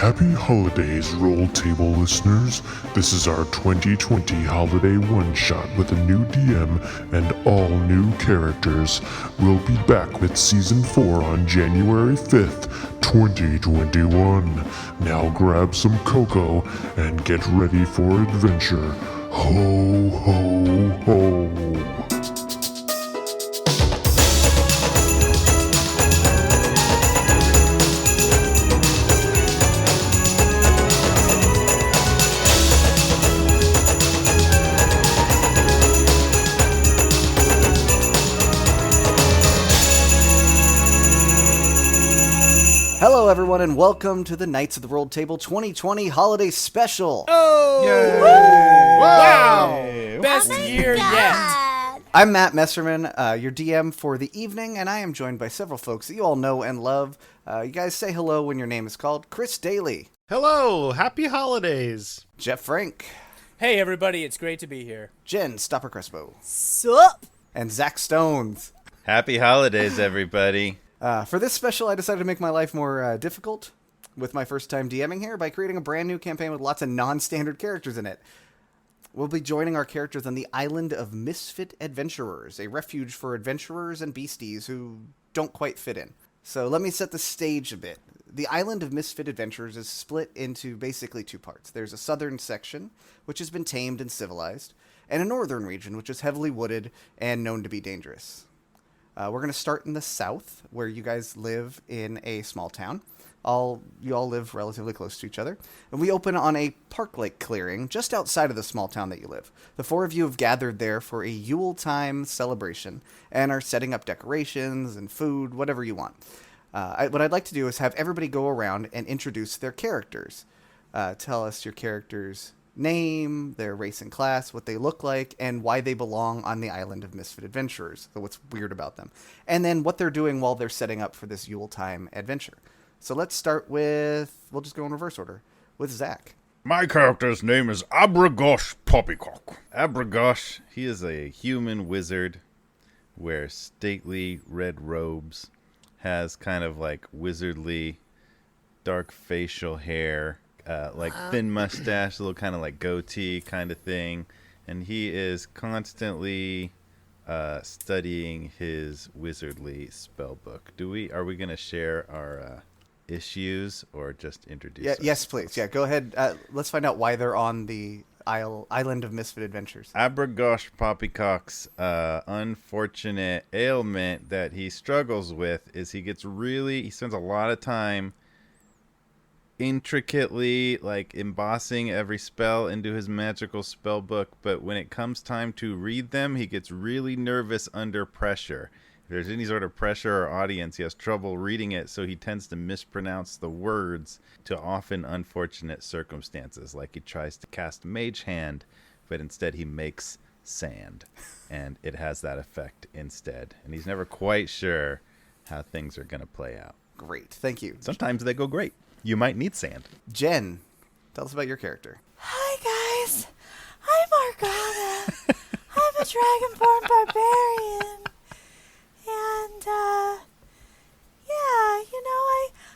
Happy holidays, Roll Table listeners. This is our 2020 holiday one-shot with a new DM and all new characters. We'll be back with Season 4 on January 5th, 2021. Now grab some cocoa and get ready for adventure. Ho, ho, ho. Hello, everyone, and welcome to the Knights of the Rolled Table 2020 Holiday Special. Oh! Yay. Wow! Best year yet. I'm Matt Messerman, your DM for the evening, and I am joined by several folks that you all know and love. You guys say hello when your name is called. Chris Daly. Hello, happy holidays. Jeff Frank. Hey, everybody, it's great to be here. Jen Stopper Crespo. Sup? And Zach Stones. Happy holidays, everybody. For this special, I decided to make my life more difficult with my first time DMing here by creating a brand new campaign with lots of non-standard characters in it. We'll be joining our characters on the island of Misfit Adventurers, a refuge for adventurers and beasties who don't quite fit in. So let me set the stage a bit. The island of Misfit Adventurers is split into basically two parts. There's a southern section, which has been tamed and civilized, and a northern region, which is heavily wooded and known to be dangerous. We're going to start in the south, where you guys live in a small town. You all live relatively close to each other. And we open on a park-like clearing just outside of the small town that you live. The four of you have gathered there for a Yule-time celebration and are setting up decorations and food, whatever you want. What I'd like to do is have everybody go around and introduce their characters. Tell us your character's name, their race and class, what they look like, and why they belong on the island of Misfit Adventurers, so what's weird about them. And then what they're doing while they're setting up for this Yule-time adventure. So let's start with, we'll just go in reverse order, with Zach. My character's name is Abregosh Poppycock. Abregosh, he is a human wizard, wears stately red robes, has kind of like wizardly dark facial hair, thin mustache, a little kind of like goatee kind of thing, and he is constantly studying his wizardly spell book. Are we going to share our issues or just introduce ourselves? Yes, please. Yeah, go ahead. Let's find out why they're on the island of Misfit Adventures. Abregosh Poppycock's unfortunate ailment that he struggles with is he spends a lot of time intricately embossing every spell into his magical spell book, but when it comes time to read them, he gets really nervous under pressure. If there's any sort of pressure or audience, he has trouble reading it, so he tends to mispronounce the words to often unfortunate circumstances, like he tries to cast Mage Hand, but instead he makes sand, and it has that effect instead, and he's never quite sure how things are going to play out. Great, thank you. Sometimes they go great. You might need sand. Jen, tell us about your character. Hi, guys. I'm Argana. I'm a Dragonborn Barbarian. And, I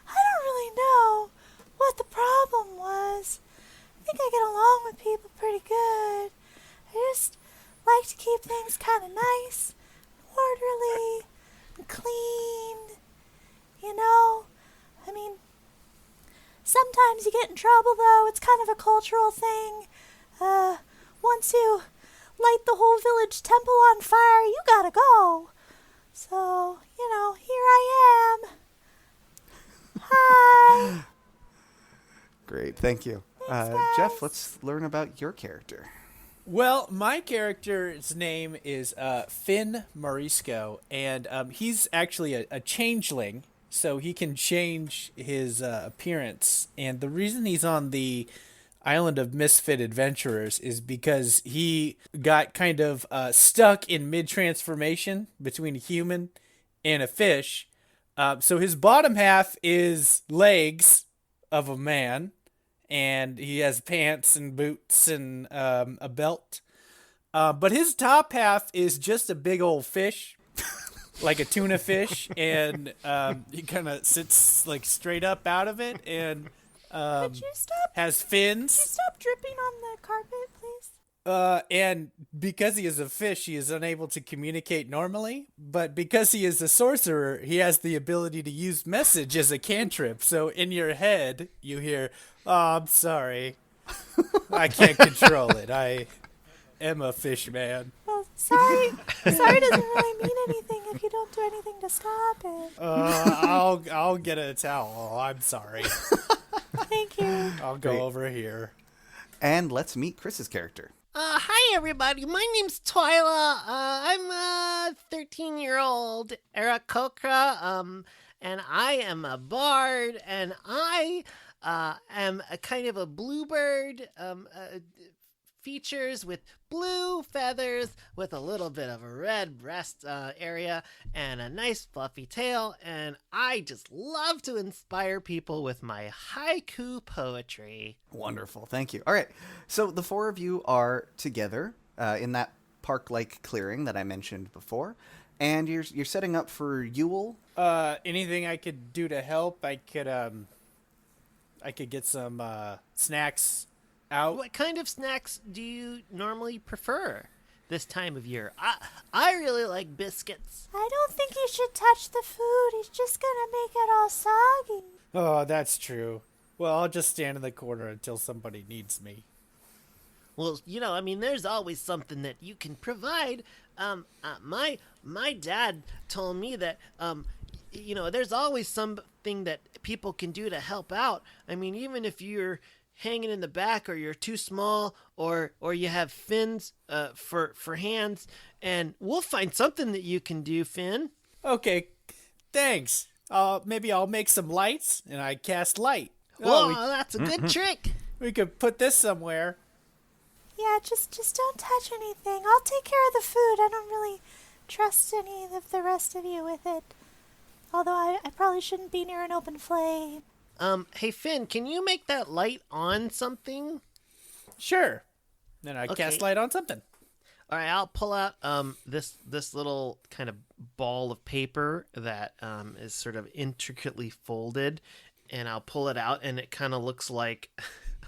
don't really know what the problem was. I think I get along with people pretty good. I just like to keep things kind of nice, orderly, and clean. Sometimes you get in trouble, though. It's kind of a cultural thing. Once you light the whole village temple on fire, you gotta go. So, here I am. Hi. Great, thank you. Thanks, guys. Jeff, let's learn about your character. Well, my character's name is Finn Morisco, and he's actually a changeling, so he can change his appearance. And the reason he's on the island of Misfit Adventurers is because he got kind of stuck in mid-transformation between a human and a fish. So his bottom half is legs of a man, and he has pants and boots and a belt. But his top half is just a big old fish, like a tuna fish, and he kind of sits like straight up out of it, and Could you stop? Has Could you fins. stop dripping on the carpet, please? And because he is a fish, he is unable to communicate normally. But because he is a sorcerer, he has the ability to use message as a cantrip. So in your head, you hear, "Oh, I'm sorry. I can't control it. I am a fish man." Well, sorry. Sorry doesn't really mean anything if you don't do anything to stop it. I'll get a towel. I'm sorry. Thank you. I'll go Great. over here. And let's meet Chris's character. Hi everybody, my name's Twilah. I'm a 13-year-old Aarakocra, and I am a bard, and I am a kind of a bluebird, features with blue feathers with a little bit of a red breast area and a nice fluffy tail, and I just love to inspire people with my haiku poetry. Wonderful. Thank you. All right. So the four of you are together in that park-like clearing that I mentioned before, and you're setting up for Yule. Anything I could do to help? I could get some snacks out. What kind of snacks do you normally prefer this time of year? I really like biscuits. I don't think you should touch the food. He's just gonna make it all soggy. Oh, that's true. Well, I'll just stand in the corner until somebody needs me. Well, there's always something that you can provide. My dad told me that, there's always something that people can do to help out. I mean, even if you're hanging in the back, or you're too small, or you have fins for hands, and we'll find something that you can do, Finn. Okay, thanks. Maybe I'll make some lights, and I cast light. Whoa, that's a good trick. We could put this somewhere. Yeah, just don't touch anything. I'll take care of the food. I don't really trust any of the rest of you with it. Although I probably shouldn't be near an open flame. Hey Finn, can you make that light on something? Sure. Then I Okay. cast light on something. All right, I'll pull out this little kind of ball of paper that is sort of intricately folded, and I'll pull it out, and it kind of looks like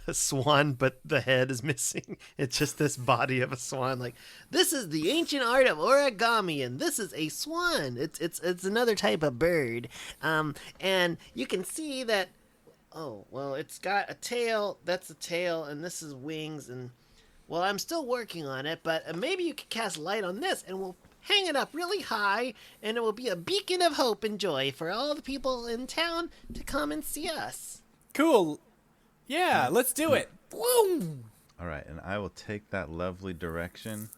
a swan, but the head is missing. It's just this body of a swan. Like, this is the ancient art of origami, and this is a swan. It's another type of bird, and you can see that. Oh, well, it's got a tail. That's a tail, and this is wings, and well, I'm still working on it, but maybe you could cast light on this, and we'll hang it up really high, and it will be a beacon of hope and joy for all the people in town to come and see us. Cool. Yeah, let's do it. Boom. All right, and I will take that lovely decoration.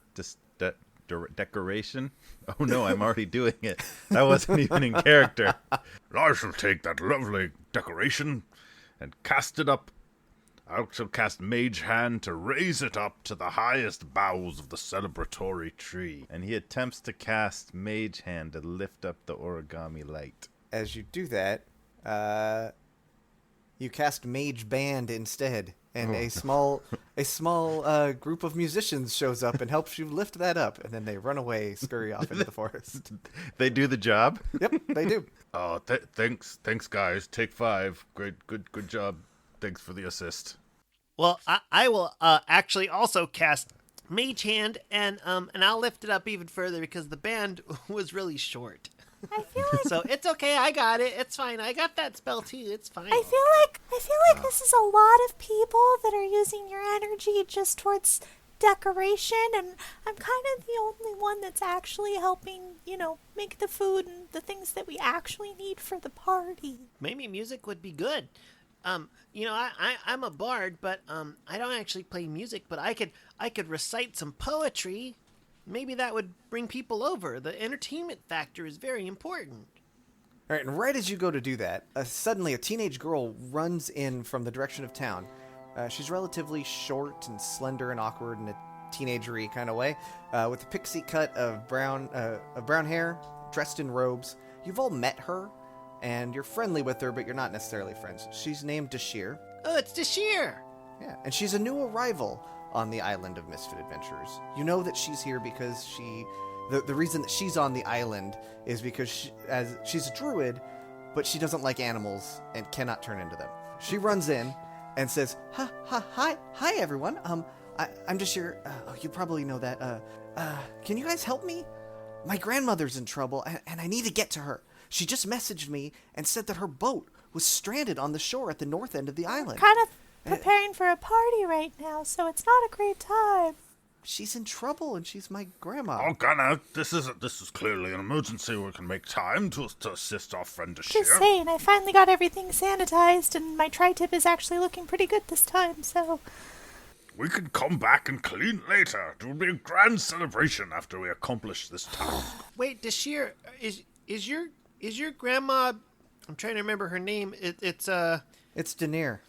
Oh no, I'm already doing it. That wasn't even in character. I shall take that lovely decoration and cast it up. I shall cast Mage Hand to raise it up to the highest boughs of the celebratory tree. And he attempts to cast Mage Hand to lift up the origami light. As you do that, you cast Mage Band instead, and a small group of musicians shows up and helps you lift that up, and then they run away, scurry off into the forest. They do the job. Yep, they do. Oh, thanks guys. Take 5. Great, good job. Thanks for the assist. Well, I will actually also cast Mage Hand, and I'll lift it up even further because the band was really short. I feel like So it's okay. I got it. It's fine. I got that spell too. It's fine. I feel like this is a lot of people that are using your energy just towards decoration, and I'm kind of the only one that's actually helping, make the food and the things that we actually need for the party. Maybe music would be good. I'm a bard, but I don't actually play music. But I could recite some poetry. Maybe that would bring people over. The entertainment factor is very important. All right, and right as you go to do that, suddenly a teenage girl runs in from the direction of town. She's relatively short and slender and awkward in a teenagery kind of way, with a pixie cut of brown hair, dressed in robes. You've all met her, and you're friendly with her, but you're not necessarily friends. She's named Dashir. Oh, it's Dashir. Yeah, and she's a new arrival on the island of Misfit Adventurers. You know that she's here because the reason that she's on the island is because she's a druid, but she doesn't like animals and cannot turn into them. She runs in and says, hi, everyone. I'm just here. You probably know that. Can you guys help me? My grandmother's in trouble, and I need to get to her. She just messaged me and said that her boat was stranded on the shore at the north end of the island. Kind of preparing for a party right now, so it's not a great time. She's in trouble, and she's my grandma. Argana, this is clearly an emergency. We can make time to assist our friend Dashir. Just saying, I finally got everything sanitized, and my tri-tip is actually looking pretty good this time, so... We can come back and clean later. It will be a grand celebration after we accomplish this task. Wait, Dashir, is your grandma? I'm trying to remember her name. It's Denier.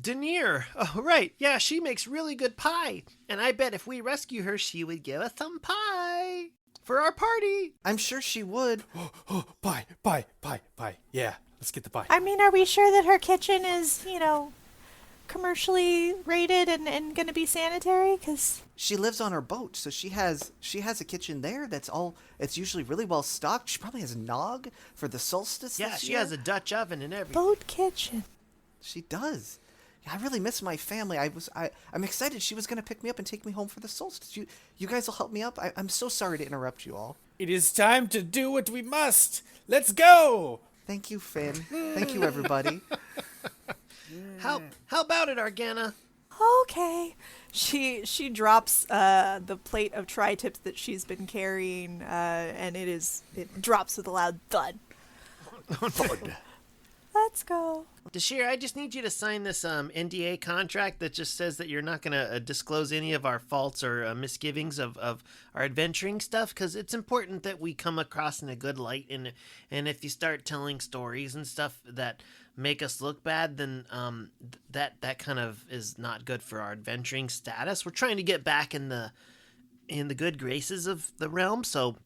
Denier. Oh, right. Yeah, she makes really good pie, and I bet if we rescue her, she would give us some pie for our party. I'm sure she would. Pie. Yeah, let's get the pie. I mean, are we sure that her kitchen is, commercially rated and going to be sanitary? Because She lives on her boat, so she has a kitchen there it's usually really well stocked. She probably has a nog for the solstice Yeah, this she year. has a Dutch oven and everything. boat kitchen. She does. Yeah, I really miss my family. I'm excited she was going to pick me up and take me home for the solstice. You guys will help me up? I'm so sorry to interrupt you all. It is time to do what we must. Let's go. Thank you, Finn. Thank you, everybody. How about it, Argana? Okay. She drops the plate of tri-tips that she's been carrying, and it drops with a loud thud. Thud. Let's go. Dashir, I just need you to sign this NDA contract that just says that you're not going to disclose any of our faults or misgivings of our adventuring stuff, because it's important that we come across in a good light. And if you start telling stories and stuff that make us look bad, then that kind of is not good for our adventuring status. We're trying to get back in the good graces of the realm, so...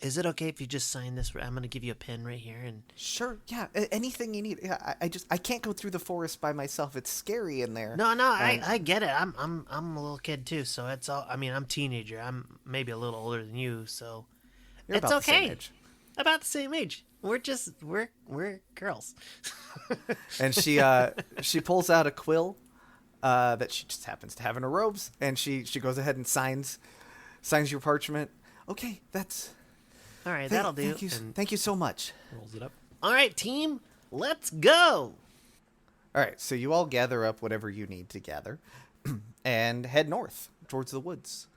Is it okay if you just sign this? I'm going to give you a pen right here. And Sure, yeah. Anything you need. Yeah, I can't go through the forest by myself. It's scary in there. No, I get it. I'm a little kid too, so it's all. I mean, I'm a teenager. I'm maybe a little older than you, so You're it's about the same okay. age. About the same age. We're girls. And she pulls out a quill that she just happens to have in her robes, and she goes ahead and signs your parchment. Okay, that's... All right, that'll do. Thank you so much. Rolls it up. All right, team, let's go. All right, so you all gather up whatever you need to gather and head north towards the woods,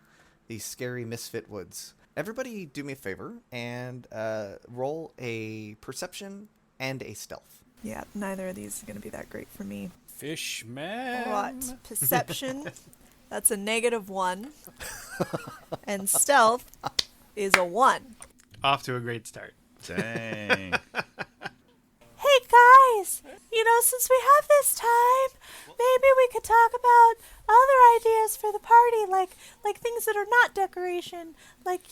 these scary misfit woods. Everybody do me a favor and roll a perception and a stealth. Yeah, neither of these is going to be that great for me. Fishman. What? Perception, that's a -1. And stealth is a 1. Off to a great start. Dang. Hey, guys! Since we have this time, maybe we could talk about other ideas for the party, like things that are not decoration, like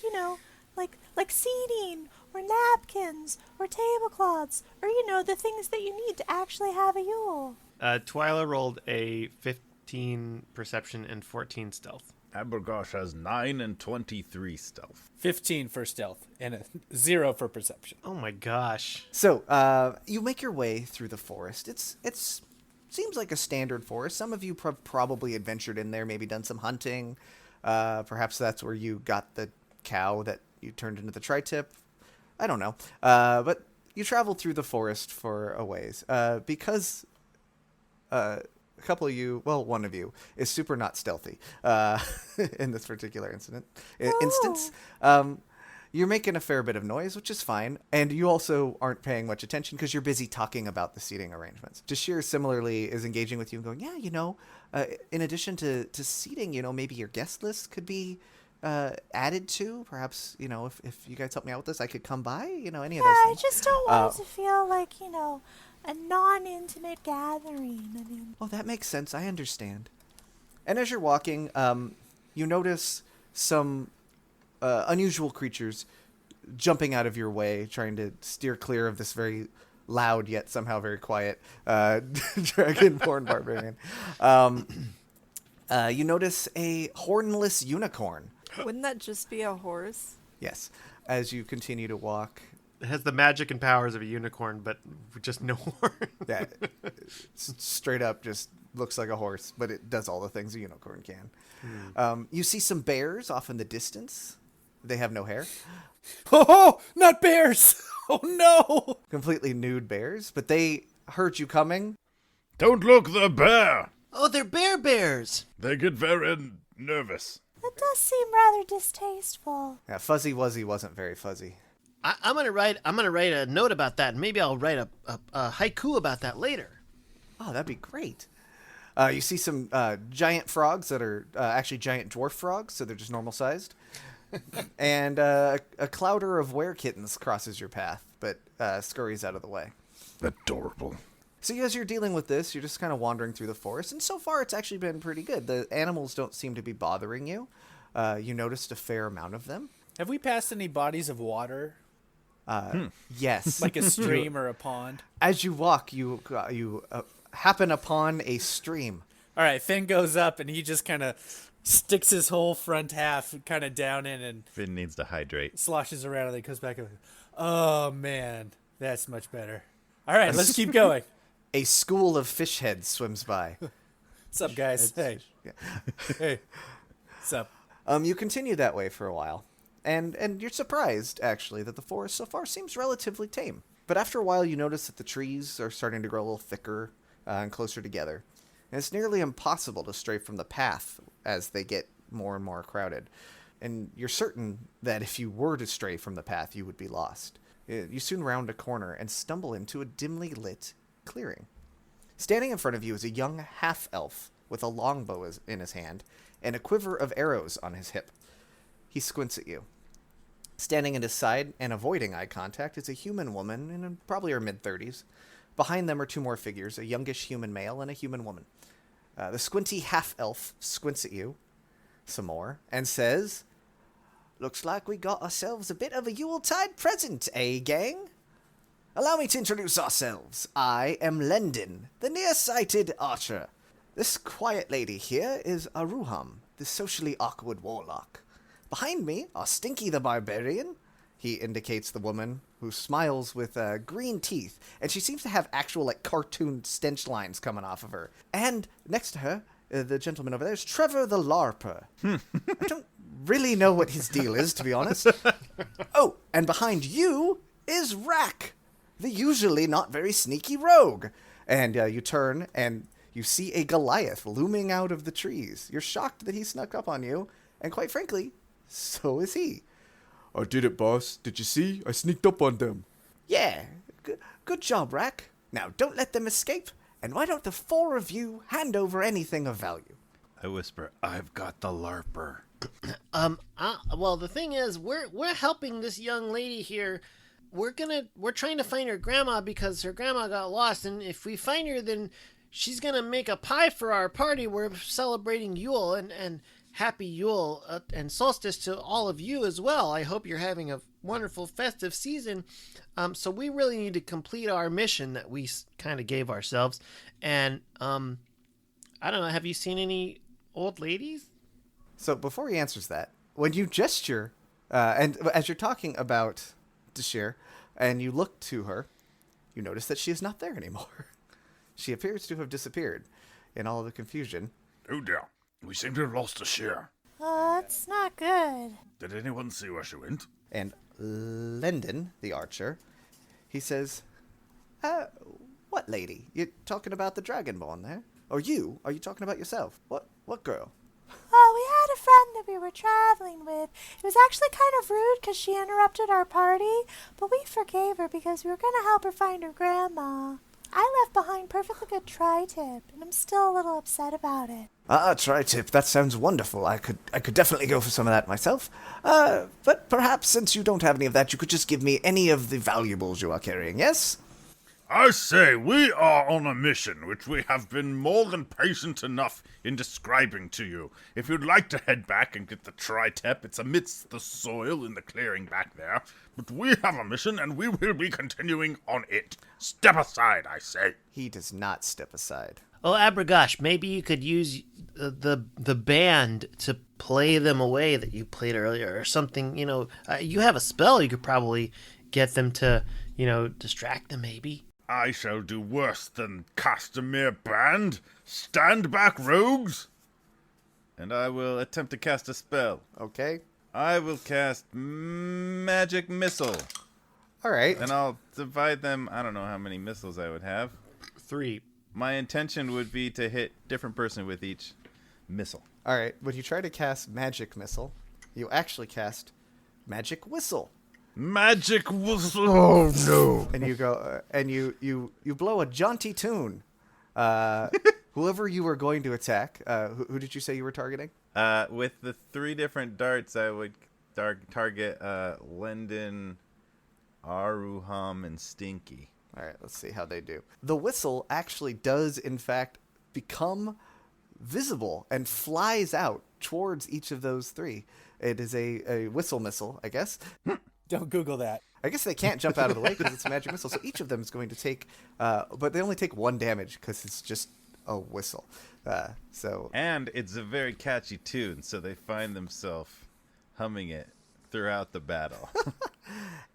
seating, or napkins, or tablecloths, or, the things that you need to actually have a Yule. Twilah rolled a 15 perception and 14 stealth. Abregosh has 9 and 23 stealth. 15 for stealth and a 0 for perception. Oh my gosh. So you make your way through the forest. It's seems like a standard forest. Some of you probably adventured in there, maybe done some hunting. Perhaps that's where you got the cow that you turned into the tri-tip. I don't know. But you traveled through the forest for a ways because... a couple of you, well, one of you, is super not stealthy in this particular instance. You're making a fair bit of noise, which is fine, and you also aren't paying much attention because you're busy talking about the seating arrangements. Dashir similarly is engaging with you and going, yeah, in addition to seating, maybe your guest list could be added to. Perhaps, if you guys help me out with this, I could come by, any of those things. I just don't want it to feel like, a non-intimate gathering. I mean, Oh, that makes sense. I understand. And as you're walking, you notice some unusual creatures jumping out of your way, trying to steer clear of this very loud yet somehow very quiet Dragonborn barbarian. You notice a hornless unicorn. Wouldn't that just be a horse? Yes. As you continue to walk, has the magic and powers of a unicorn, but just no horn. Yeah, straight up just looks like a horse, but it does all the things a unicorn can. You see some bears off in the distance. They have no hair. Oh, not bears! Oh no! Completely nude bears, but they heard you coming. Don't look, the bear! Oh, they're bears. They get very nervous. That does seem rather distasteful. Yeah, Fuzzy Wuzzy wasn't very fuzzy. I'm gonna write a note about that, and maybe I'll write a haiku about that later. Oh, that'd be great. You see some giant frogs that are actually giant dwarf frogs, so they're just normal sized. And a clouder of were-kittens crosses your path, but scurries out of the way. Adorable. So as you're dealing with this, you're just kind of wandering through the forest, and so far it's actually been pretty good. The animals don't seem to be bothering you. You noticed a fair amount of them. Have we passed any bodies of water? Yes. Like a stream or a pond? As you walk, you happen upon a stream. All right, Finn goes up and he just kind of sticks his whole front half kind of down in and Finn needs to hydrate. sloshes around and then comes back up. Oh, man, that's much better. All right, let's keep going. A school of fish heads swims by. What's up, guys? Hey. Yeah. Hey. What's up? You continue that way for a while, and you're surprised, actually, that the forest so far seems relatively tame. But after a while, you notice that the trees are starting to grow a little thicker and closer together. And it's nearly impossible to stray from the path as they get more and more crowded. And you're certain that if you were to stray from the path, you would be lost. You soon round a corner and stumble into a dimly lit clearing. Standing in front of you is a young half-elf with a longbow in his hand and a quiver of arrows on his hip. He squints at you. Standing at his side and avoiding eye contact is a human woman in probably her mid-30s. Behind them are two more figures, a youngish human male and a human woman. The squinty half-elf squints at you some more and says, "Looks like we got ourselves a bit of a Yuletide present, eh, gang? Allow me to introduce ourselves. I am Lendin, the nearsighted archer. This quiet lady here is Aruham, the socially awkward warlock. Behind me are Stinky the Barbarian." He indicates the woman, who smiles with green teeth, and she seems to have actual cartoon stench lines coming off of her. And next to her, the gentleman over there is Trevor the Larper. I don't really know what his deal is, to be honest. Oh, and behind you is Rack, the usually not very sneaky rogue. And you turn, and you see a Goliath looming out of the trees. You're shocked that he snuck up on you, and quite frankly, so is he. "I did it, boss. Did you see? I sneaked up on them." "Yeah, good job, Rack. Now, don't let them escape, and why don't the four of you hand over anything of value?" I whisper, "I've got the larper." Well, the thing is, we're helping this young lady here. We're trying to find her grandma because her grandma got lost, and if we find her, then she's gonna make a pie for our party. We're celebrating Yule and happy Yule and solstice to all of you as well. I hope you're having a wonderful festive season. So we really need to complete our mission that we kind of gave ourselves. And I don't know, have you seen any old ladies? So before he answers that, when you gesture, and as you're talking about Dashir, and you look to her, you notice that she is not there anymore. She appears to have disappeared in all of the confusion. Oh dear, we seem to have lost a share. Oh, that's not good. Did anyone see where she went? And Lendin, the archer, he says, "What lady? You're talking about the Dragonborn there? Or you? Are you talking about yourself? What girl?" Oh, we had a friend that we were traveling with. It was actually kind of rude because she interrupted our party, but we forgave her because we were going to help her find her grandma. I left behind perfectly good tri-tip, and I'm still a little upset about it. Tri-tip, that sounds wonderful. I could definitely go for some of that myself. But perhaps since you don't have any of that, you could just give me any of the valuables you are carrying, yes? I say, we are on a mission, which we have been more than patient enough in describing to you. If you'd like to head back and get the tri-tip, it's amidst the soil in the clearing back there. But we have a mission, and we will be continuing on it. Step aside, I say. He does not step aside. Oh, Abregosh, maybe you could use the band to play them away that you played earlier or something. You know, you have a spell you could probably get them to, distract them maybe. I shall do worse than cast a mere band. Stand back, rogues! And I will attempt to cast a spell. Okay. I will cast Magic Missile. All right. And I'll divide them. I don't know how many missiles I would have. 3. My intention would be to hit different person with each missile. All right. When you try to cast Magic Missile, you actually cast Magic Whistle. Magic whistle. Oh no! And you go and you blow a jaunty tune. Whoever you were going to attack, who did you say you were targeting? With the 3 different darts, I would target Lendon, Aruham, and Stinky. All right, let's see how they do. The whistle actually does, in fact, become visible and flies out towards each of those 3. It is a whistle missile, I guess. Don't Google that. I guess they can't jump out of the way because it's a magic missile. So each of them is going to take, but they only take 1 damage because it's just a whistle. And it's a very catchy tune, so they find themselves humming it throughout the battle.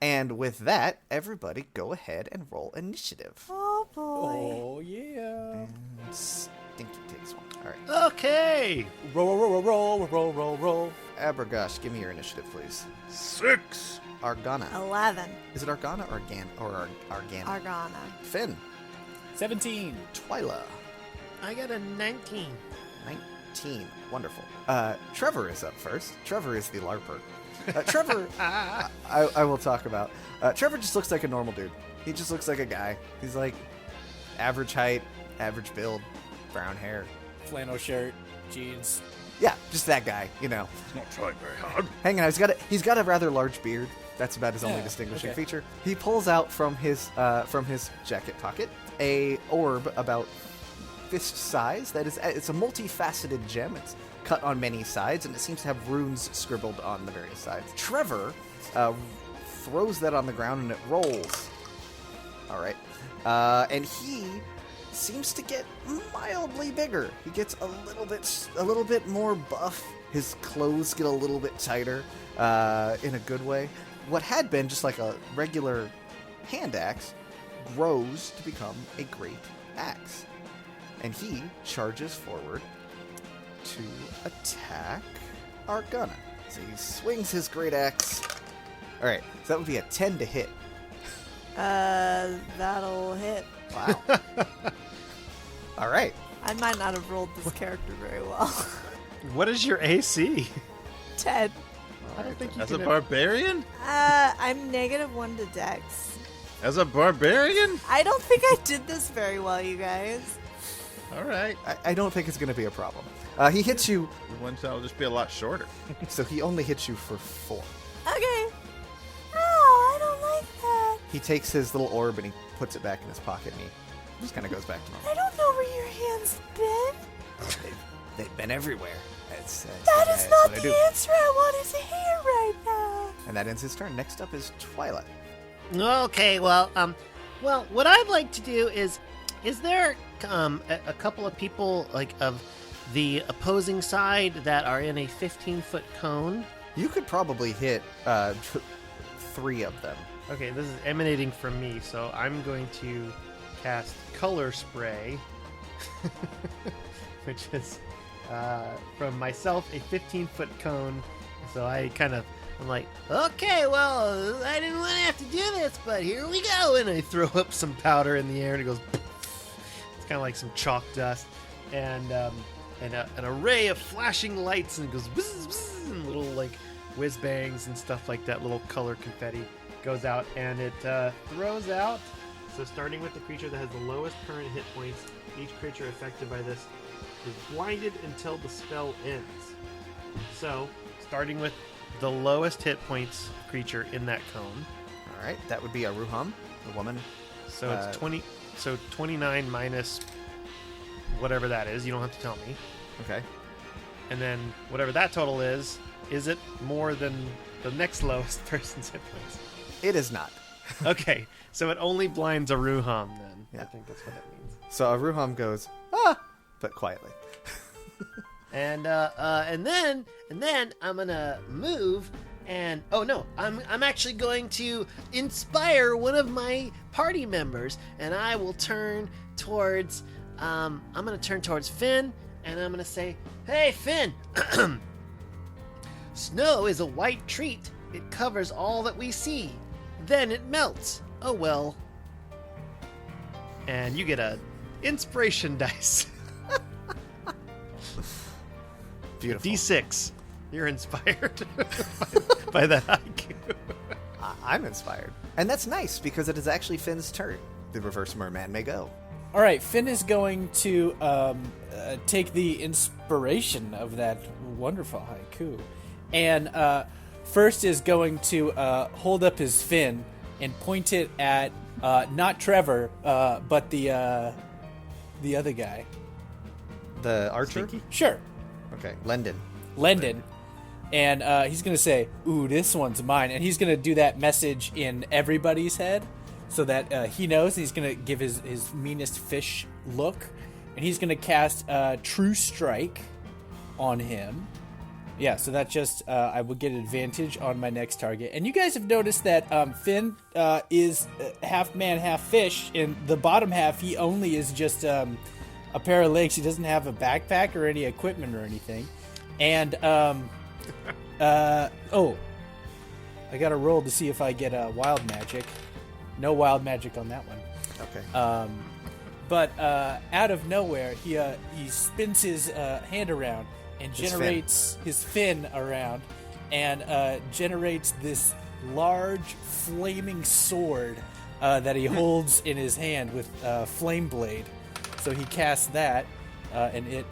And with that, everybody go ahead and roll initiative. Oh boy. Oh, yeah. And Stinky takes 1. All right. Okay. Roll. Abregosh, give me your initiative, please. 6. Argana. 11. Is it Argana or Argana? Argana. Finn. 17. Twilah. I got a 19. 19. Wonderful. Trevor is up first. Trevor is the LARPer. Trevor, I will talk about. Trevor just looks like a normal dude. He just looks like a guy. He's like average height, average build, brown hair. Flannel shirt, jeans. Yeah, just that guy, He's not trying very hard. Hanging out. He's got a rather large beard. That's about his only distinguishing feature. He pulls out from his jacket pocket a orb about fist size. It's a multifaceted gem. It's cut on many sides, and it seems to have runes scribbled on the various sides. Trevor throws that on the ground, and it rolls. All right, and he seems to get mildly bigger. He gets a little bit more buff. His clothes get a little bit tighter, in a good way. What had been just like a regular hand axe grows to become a great axe. And he charges forward to attack Argana. So he swings his great axe. All right, so that would be a 10 to hit. That'll hit. Wow. All right. I might not have rolled this character very well. What is your AC? 10. I don't think you As can a barbarian? I'm -1 to Dex. As a barbarian? I don't think I did this very well, you guys. All right. I don't think it's going to be a problem. He hits you, One shot will just be a lot shorter. so he only hits you for 4. Okay. Oh, I don't like that. He takes his little orb and he puts it back in his pocket, and he just kind of goes back to normal. I don't know where your hands been. They've been everywhere. That's That is not what I the do. answer I wanted to hear right now. And that ends his turn. Next up is Twilah. Okay, well, what I'd like to do is there a couple of people like of the opposing side that are in a 15-foot cone? You could probably hit 3 of them. Okay, this is emanating from me, so I'm going to cast Color Spray, which is from myself a 15-foot cone. So I'm like, okay, well, I didn't want to have to do this, but here we go. And I throw up some powder in the air, and it goes. It's kind of like some chalk dust, and an array of flashing lights, and it goes whiz, whiz, and little like whiz bangs and stuff like that. Little color confetti goes out, and it throws out. So starting with the creature that has the lowest current hit points, each creature affected by this is blinded until the spell ends. So starting with the lowest hit points creature in that cone. All right, that would be a Ruham, the woman. So it's 20. So 29 minus whatever that is. You don't have to tell me. Okay. And then whatever that total is it more than the next lowest person's hit points? It is not. Okay, so it only blinds a Ruham then. Yeah. I think that's what that means. So a Ruham goes, but quietly. And then I'm gonna move And oh no, I'm actually going to inspire one of my party members, and I will turn towards I'm gonna turn towards Finn, and I'm gonna say, "Hey Finn, snow is a white treat. It covers all that we see. Then it melts. Oh well." And you get a inspiration dice. Beautiful. D6. You're inspired by that haiku. I'm inspired. And that's nice because it is actually Finn's turn. The reverse merman may go. All right, Finn is going to take the inspiration of that wonderful haiku, and first is going to hold up his fin and point it at not Trevor, but the other guy. The archer? Sure, Okay, Lendon. And he's going to say, "Ooh, this one's mine," and he's going to do that message in everybody's head, so that he knows. He's going to give his meanest fish look, and he's going to cast True Strike on him. Yeah, so that just I will get advantage on my next target. And you guys have noticed that Finn is half man, half fish. In the bottom half, he only is just a pair of legs. He doesn't have a backpack or any equipment or anything. And I got to roll to see if I get a wild magic. No wild magic on that one. Okay. But out of nowhere, he spins his hand around and generates his fin around and generates this large flaming sword that he holds in his hand with flame blade. So he casts that, and it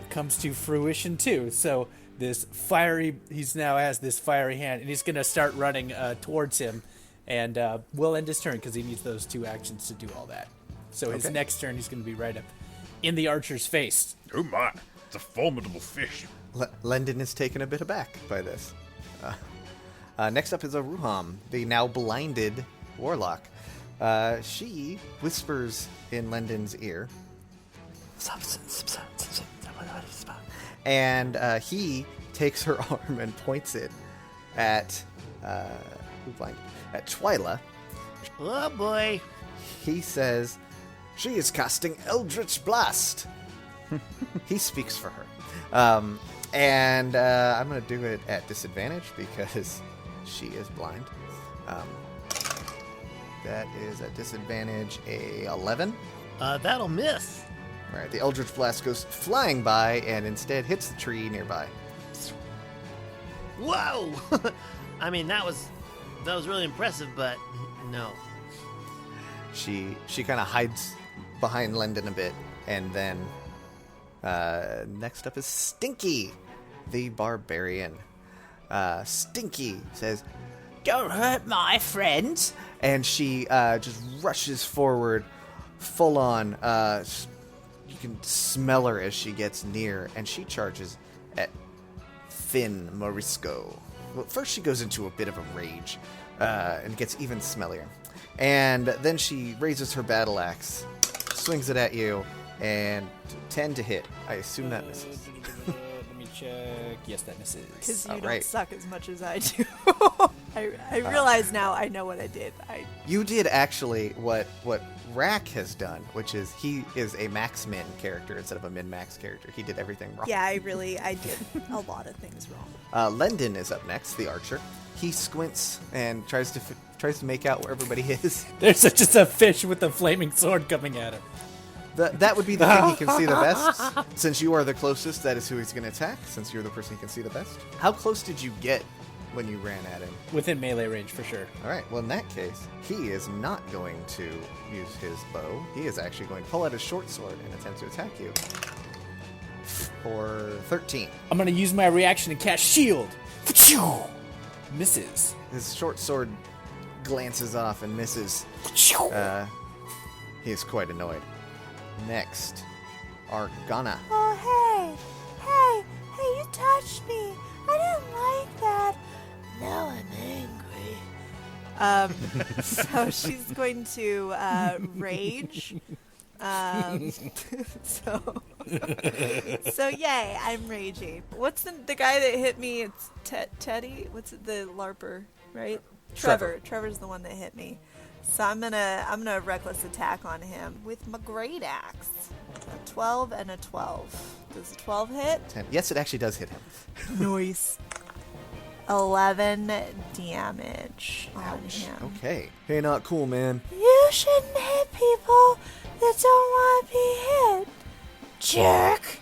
comes to fruition too. So he's now has this fiery hand, and he's going to start running towards him. And we'll end his turn because he needs those 2 actions to do all that. So his next turn, he's going to be right up in the archer's face. Oh my, it's a formidable fish. Lendon is taken a bit aback by this. Next up is Aruham, the now blinded warlock. She whispers in Lendon's ear. And he takes her arm and points it at Twilah. Oh boy. He says, "She is casting Eldritch Blast." He speaks for her. And I'm going to do it at disadvantage because she is blind. That is at disadvantage a 11. That'll miss. All right, the Eldritch Blast goes flying by and instead hits the tree nearby. Whoa! I mean, that was really impressive, but no. She kind of hides behind Lendon a bit, and then next up is Stinky, the Barbarian. Stinky says, "Don't hurt my friends," and she just rushes forward, full on. You can smell her as she gets near, and she charges at Finn Morisco. Well, first she goes into a bit of a rage and gets even smellier. And then she raises her battle axe, swings it at you, and 10 to hit. I assume that misses. Let me check. Yes, that misses. Because you All don't right. suck as much as I do. I realize now I know what I did. You did actually what Rack has done, which is he is a max-min character instead of a min-max character. He did everything wrong. Yeah, I did a lot of things wrong. Lendon is up next, the archer. He squints and tries to make out where everybody is. There's just a fish with a flaming sword coming at him. That would be the thing he can see the best. Since you are the closest, that is who he's going to attack, since you're the person he can see the best. How close did you get when you ran at him? Within melee range, for sure. All right, well, in that case, he is not going to use his bow. He is actually going to pull out his short sword and attempt to attack you. For 13. I'm going to use my reaction to cast shield. Misses. His short sword glances off and misses. He is quite annoyed. Next, Argana. Oh, hey, you touched me. I didn't like that. Now I'm angry. So she's going to rage So yay, I'm raging. What's the guy that hit me? It's Teddy. What's it? The LARPer, right? Trevor. Trevor's the one that hit me. So I'm gonna reckless attack on him with my great axe. A 12 and a 12. Does a 12 hit? 10. Yes, it actually does hit him. Nice. 11 damage on him. Okay. Hey, not cool, man. You shouldn't hit people that don't want to be hit. Jerk.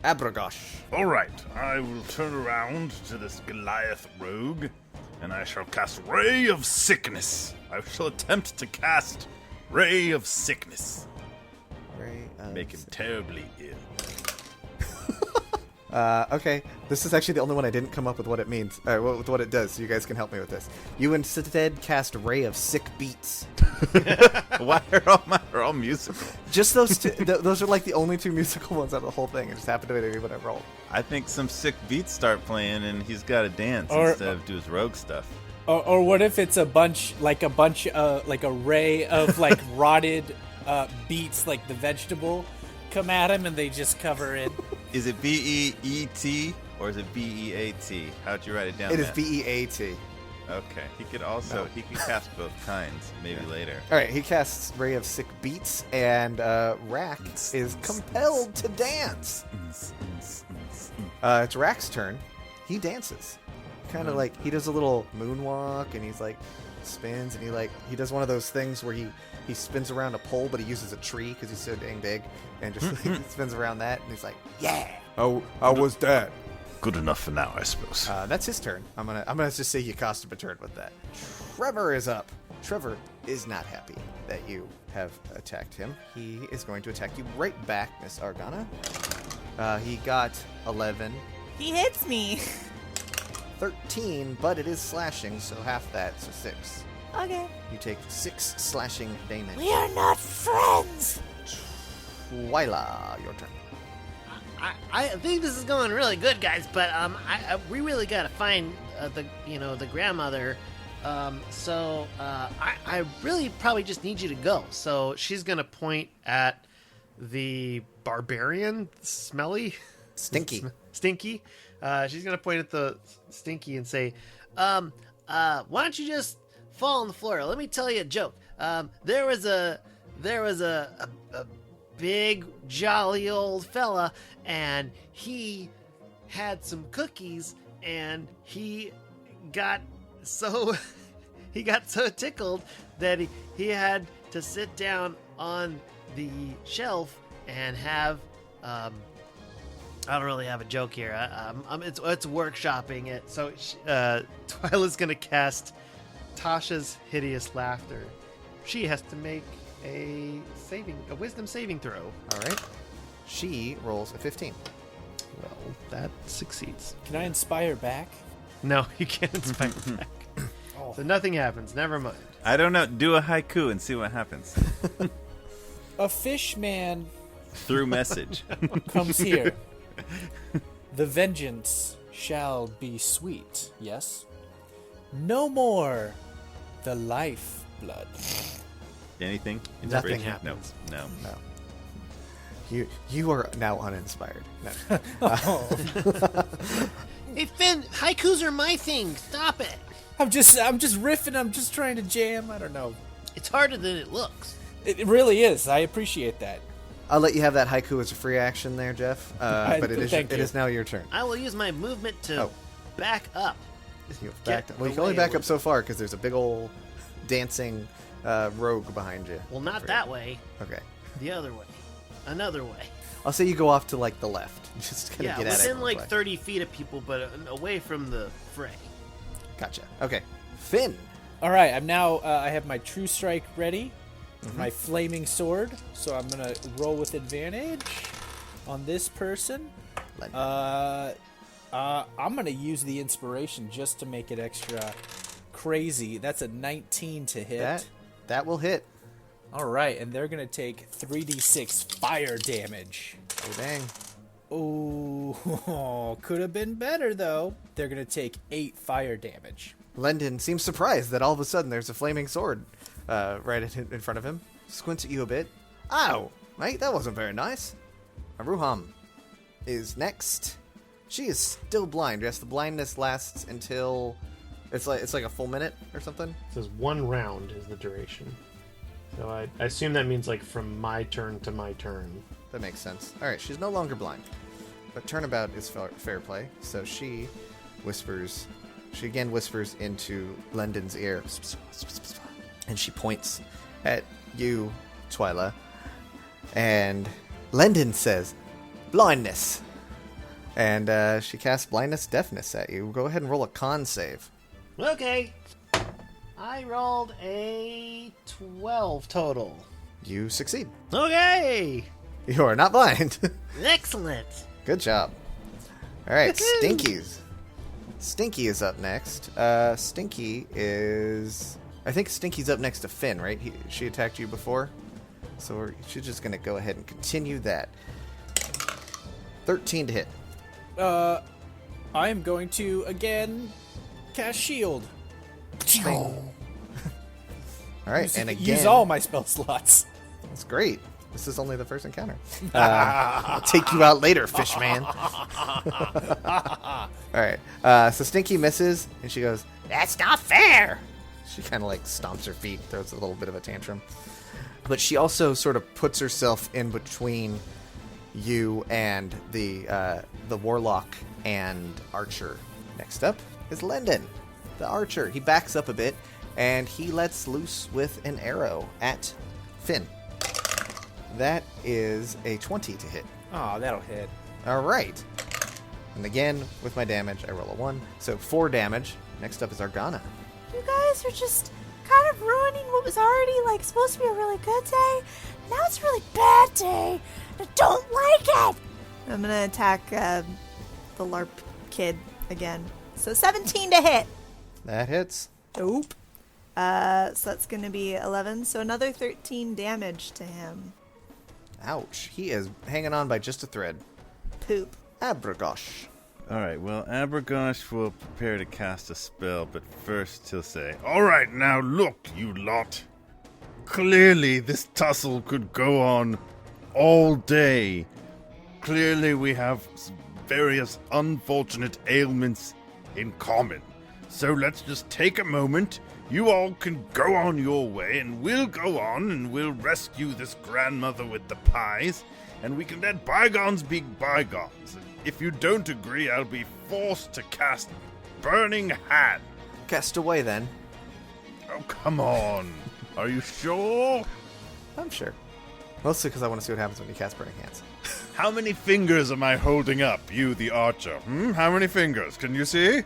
Abregosh. All right, I will turn around to this Goliath rogue, and I shall cast Ray of Sickness. I shall attempt to cast Ray of Sickness. Make him terribly ill. Okay, this is actually the only one I didn't come up with what it means, with what it does, so you guys can help me with this. You instead cast Ray of Sick Beats. Why are all mine all musical? Just those two, those are like the only two musical ones out of the whole thing. It just happened to be what I rolled. I think some sick beats start playing and he's got to dance instead of do his rogue stuff. Or what if it's a like a ray of like rotted beets, like the vegetable, come at him and they just cover it. Is it B-E-E-T or is it B-E-A-T? How'd you write it down? It is B-E-A-T. Okay. He could also, he could cast both kinds, maybe later. Alright, he casts Ray of Sick Beats, and Rack is compelled to dance. It's Rack's turn. He dances. Kind of like, he does a little moonwalk, and he's like, spins, and he does one of those things where he spins around a pole, but he uses a tree because he's so dang big, and just spins around that, and he's like, yeah! How was that? Good enough for now, I suppose. That's his turn. I'm gonna just say you cost him a turn with that. Trevor is up. Trevor is not happy that you have attacked him. He is going to attack you right back, Miss Argana. He got 11. He hits me. 13, but it is slashing, so half that, so 6. Okay. You take 6 slashing damage. We are not friends. Twilah, your turn. I think this is going really good, guys. But we really gotta find the grandmother. So I really probably just need you to go. So she's gonna point at the barbarian, stinky. She's gonna point at the stinky and say, why don't you just fall on the floor? Let me tell you a joke. There was a big jolly old fella, and he had some cookies, and he got so tickled that he had to sit down on the shelf and have I don't really have a joke here. It's workshopping it. So Twilah's gonna cast Tasha's Hideous Laughter. She has to make a wisdom saving throw. All right. She rolls a 15. Well, that succeeds. Can I inspire back? No, you can't inspire back. So nothing happens. Never mind. I don't know. Do a haiku and see what happens. A fish man Through message. comes here. The vengeance shall be sweet, yes? No more the life blood. Anything? Nothing Inspiration? happens. No. You are now uninspired. No. Hey Finn, haikus are my thing. Stop it. I'm just riffing. I'm just trying to jam. I don't know. It's harder than it looks. It really is. I appreciate that. I'll let you have that haiku as a free action there, Jeff. But thank it you. is now your turn. I will use my movement to back up. You've Get backed up. Well, you can away only back a up so far because there's a big old dancing rogue behind you. Well, not that way. Okay. The other way. Another way. I'll say you go off to like the left. Just kind of Yeah, get at it. within like real quick. 30 feet of people, but away from the fray. Gotcha. Okay. Finn. All right. I'm now. I have my true strike ready. My flaming sword. So I'm gonna roll with advantage on this person. I'm gonna use the inspiration just to make it extra crazy. That's a 19 to hit. That will hit. All right, and they're gonna take 3d6 fire damage. Oh dang. Oh, could have been better though. They're gonna take 8 fire damage. Lendon seems surprised that all of a sudden there's a flaming sword right in front of him. Squints at you a bit. Ow! Mate, that wasn't very nice. Aruham is next. She is still blind. Yes, the blindness lasts until... It's like a full minute or something? It says 1 round is the duration. So I assume that means like from my turn to my turn. That makes sense. Alright, she's no longer blind. But turnabout is fair play. So she again whispers into Lendon's ear. And she points at you, Twilah. And Lendon says, blindness. And she casts blindness deafness at you. Go ahead and roll a con save. Okay. I rolled a 12 total. You succeed. Okay. You are not blind. Excellent. Good job. All right, Stinky is up next. Stinky is... I think Stinky's up next to Finn, right? She attacked you before. So she's just going to go ahead and continue that. 13 to hit. I am going to, again, cast Shield. All right, and again... Use all my spell slots. That's great. This is only the first encounter. I'll take you out later, fish man. All right. So Stinky misses, and she goes, "That's not fair." She kind of like stomps her feet, throws a little bit of a tantrum. But she also sort of puts herself in between you and the warlock and archer. Next up is Lendon, the archer. He backs up a bit, and he lets loose with an arrow at Finn. That is a 20 to hit. Oh, that'll hit. All right. And again, with my damage, I roll a 1. So 4 damage. Next up is Argana. You guys are just kind of ruining what was already like supposed to be a really good day. Now it's a really bad day. I don't like it. I'm gonna attack the LARP kid again. So 17 to hit. That hits. Nope. So that's gonna be 11. So another 13 damage to him. Ouch. He is hanging on by just a thread. Poop. Abregosh. Alright, well, Abregosh will prepare to cast a spell, but first he'll say, All right, now look, you lot. Clearly, this tussle could go on all day. Clearly, we have various unfortunate ailments in common. So let's just take a moment. You all can go on your way, and we'll go on, and we'll rescue this grandmother with the pies, and we can let bygones be bygones. If you don't agree, I'll be forced to cast Burning Hand. Cast away then. Oh, come on. Are you sure? I'm sure. Mostly because I want to see what happens when you cast Burning Hands. How many fingers am I holding up, you the archer? How many fingers? Can you see?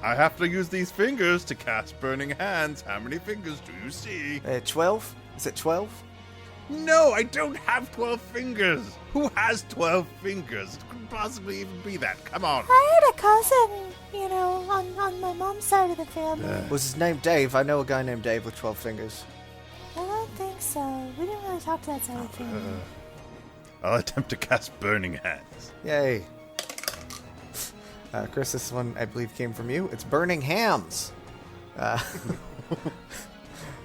I have to use these fingers to cast Burning Hands. How many fingers do you see? 12? Is it 12? No, I don't have 12 fingers. Who has 12 fingers? It couldn't possibly even be that. Come on. I had a cousin, on my mom's side of the family. Was his name Dave? I know a guy named Dave with 12 fingers. I don't think so. We didn't really talk to that side of the family. I'll attempt to cast Burning Hands. Yay. Chris, this one I believe came from you. It's Burning Hams.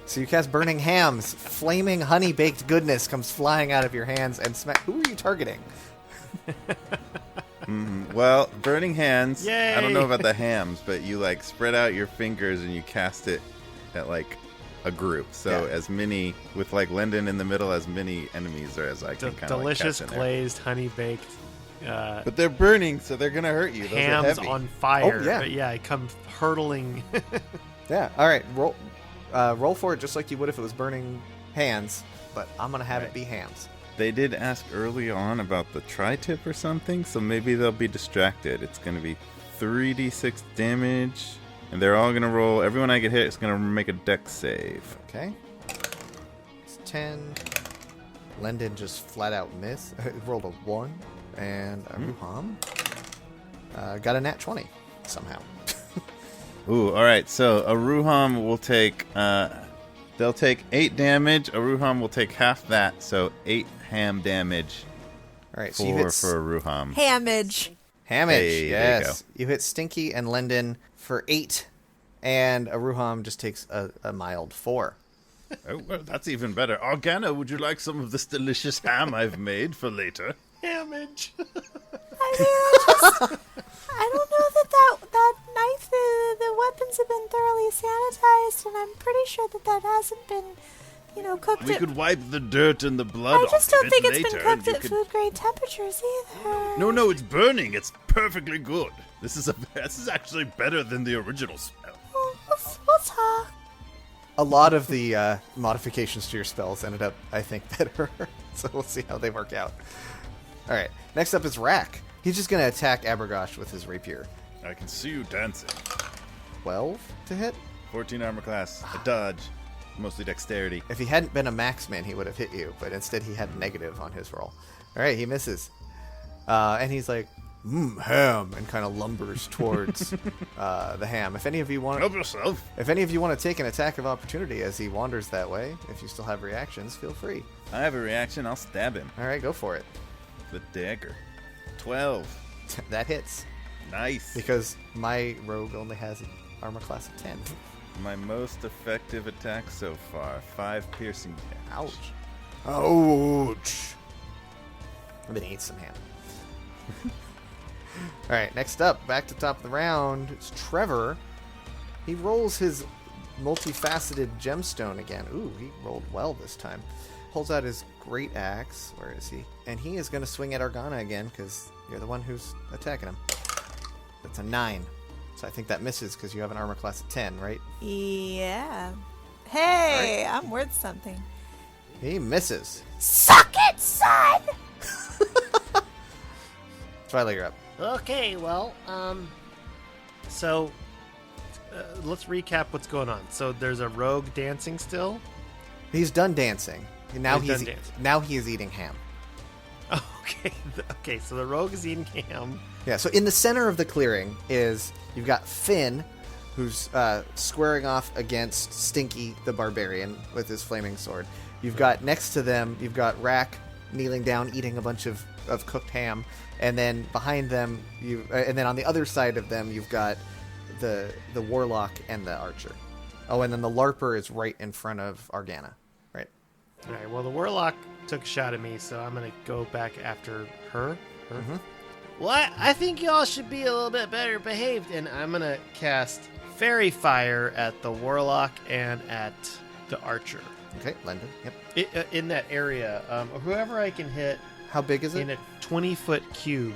So you cast Burning Hams. Flaming honey-baked goodness comes flying out of your hands and smack. Who are you targeting? well, Burning Hands, Yay! I don't know about the hams, but you, spread out your fingers and you cast it at, a group. So as many, with, Lendon in the middle, as many enemies as I can kind of delicious catch in there. glazed, honey-baked But they're burning, so they're going to hurt you. Those are hams heavy. on fire. Oh, yeah. But yeah, it comes hurtling. Yeah. All right. Roll for it just like you would if it was Burning Hands, but I'm going to have it be Hams. They did ask early on about the tri-tip or something, so maybe they'll be distracted. It's going to be 3d6 damage, and they're all going to roll. Everyone I get hit is going to make a dex save. Okay. It's 10. Lendon just flat out miss. Rolled a 1. And Ruham got a nat 20 somehow. Ooh, all right. So Aruham will take. They'll take 8 damage. Aruham will take half that, so 8 ham damage. All right, so you hit for Aruham. Hamage. Hamage. Hey, there you yes, you hit Stinky and Lendon for 8, and Aruham just takes a mild 4. Oh, well, that's even better. Argana, would you like some of this delicious ham I've made for later? Damage. I don't know that knife, the weapons have been thoroughly sanitized, and I'm pretty sure that hasn't been, cooked We at... could wipe the dirt and the blood I off just of don't it think it's later, been and cooked you at could- food-grade temperatures either. No, it's burning. It's perfectly good. This is actually better than the original smell. Well, we'll talk. A lot of the modifications to your spells ended up, I think, better. So we'll see how they work out. All right. Next up is Rack. He's just going to attack Abregosh with his rapier. I can see you dancing. 12 to hit. 14 armor class. A dodge. Mostly dexterity. If he hadn't been a maxman, he would have hit you, but instead he had negative on his roll. All right, he misses. And he's like, ham, and kind of lumbers towards the ham. If any of you want Help yourself. If any of you want to take an attack of opportunity as he wanders that way, if you still have reactions, feel free. I have a reaction. I'll stab him. All right, go for it. The dagger. 12. That hits, Nice. because my rogue only has an armor class of 10. My most effective attack so far. 5 piercing damage. Ouch. Ouch. I'm going to eat some ham. All right, next up, back to top of the round, it's Trevor. He rolls his multifaceted gemstone again. Ooh, he rolled well this time. Pulls out his great axe. Where is he? And he is going to swing at Argana again because you're the one who's attacking him. That's a 9. So I think that misses because you have an armor class of 10, right? Yeah. Hey, I'm worth something. He misses. Suck it, son! Twilah, you're up. Okay, well, so let's recap what's going on. So there's a rogue dancing still. He's done dancing. And now He's done dancing. Now he is eating ham. Okay, okay. So the rogue is eating ham. Yeah, so in the center of the clearing is you've got Finn, who's squaring off against Stinky the Barbarian with his flaming sword. You've got next to them, you've got Rack kneeling down eating a bunch of cooked ham, and then behind them, and then on the other side of them, you've got the Warlock and the Archer. Oh, and then the Larper is right in front of Argana, right? All right. Well, the warlock took a shot at me, so I'm gonna go back after her. Mm-hmm. Well, I think y'all should be a little bit better behaved, and I'm gonna cast Fairy Fire at the Warlock and at the Archer. Okay, Lendon. Yep. In that area, whoever I can hit How big is it? in a 20-foot cube.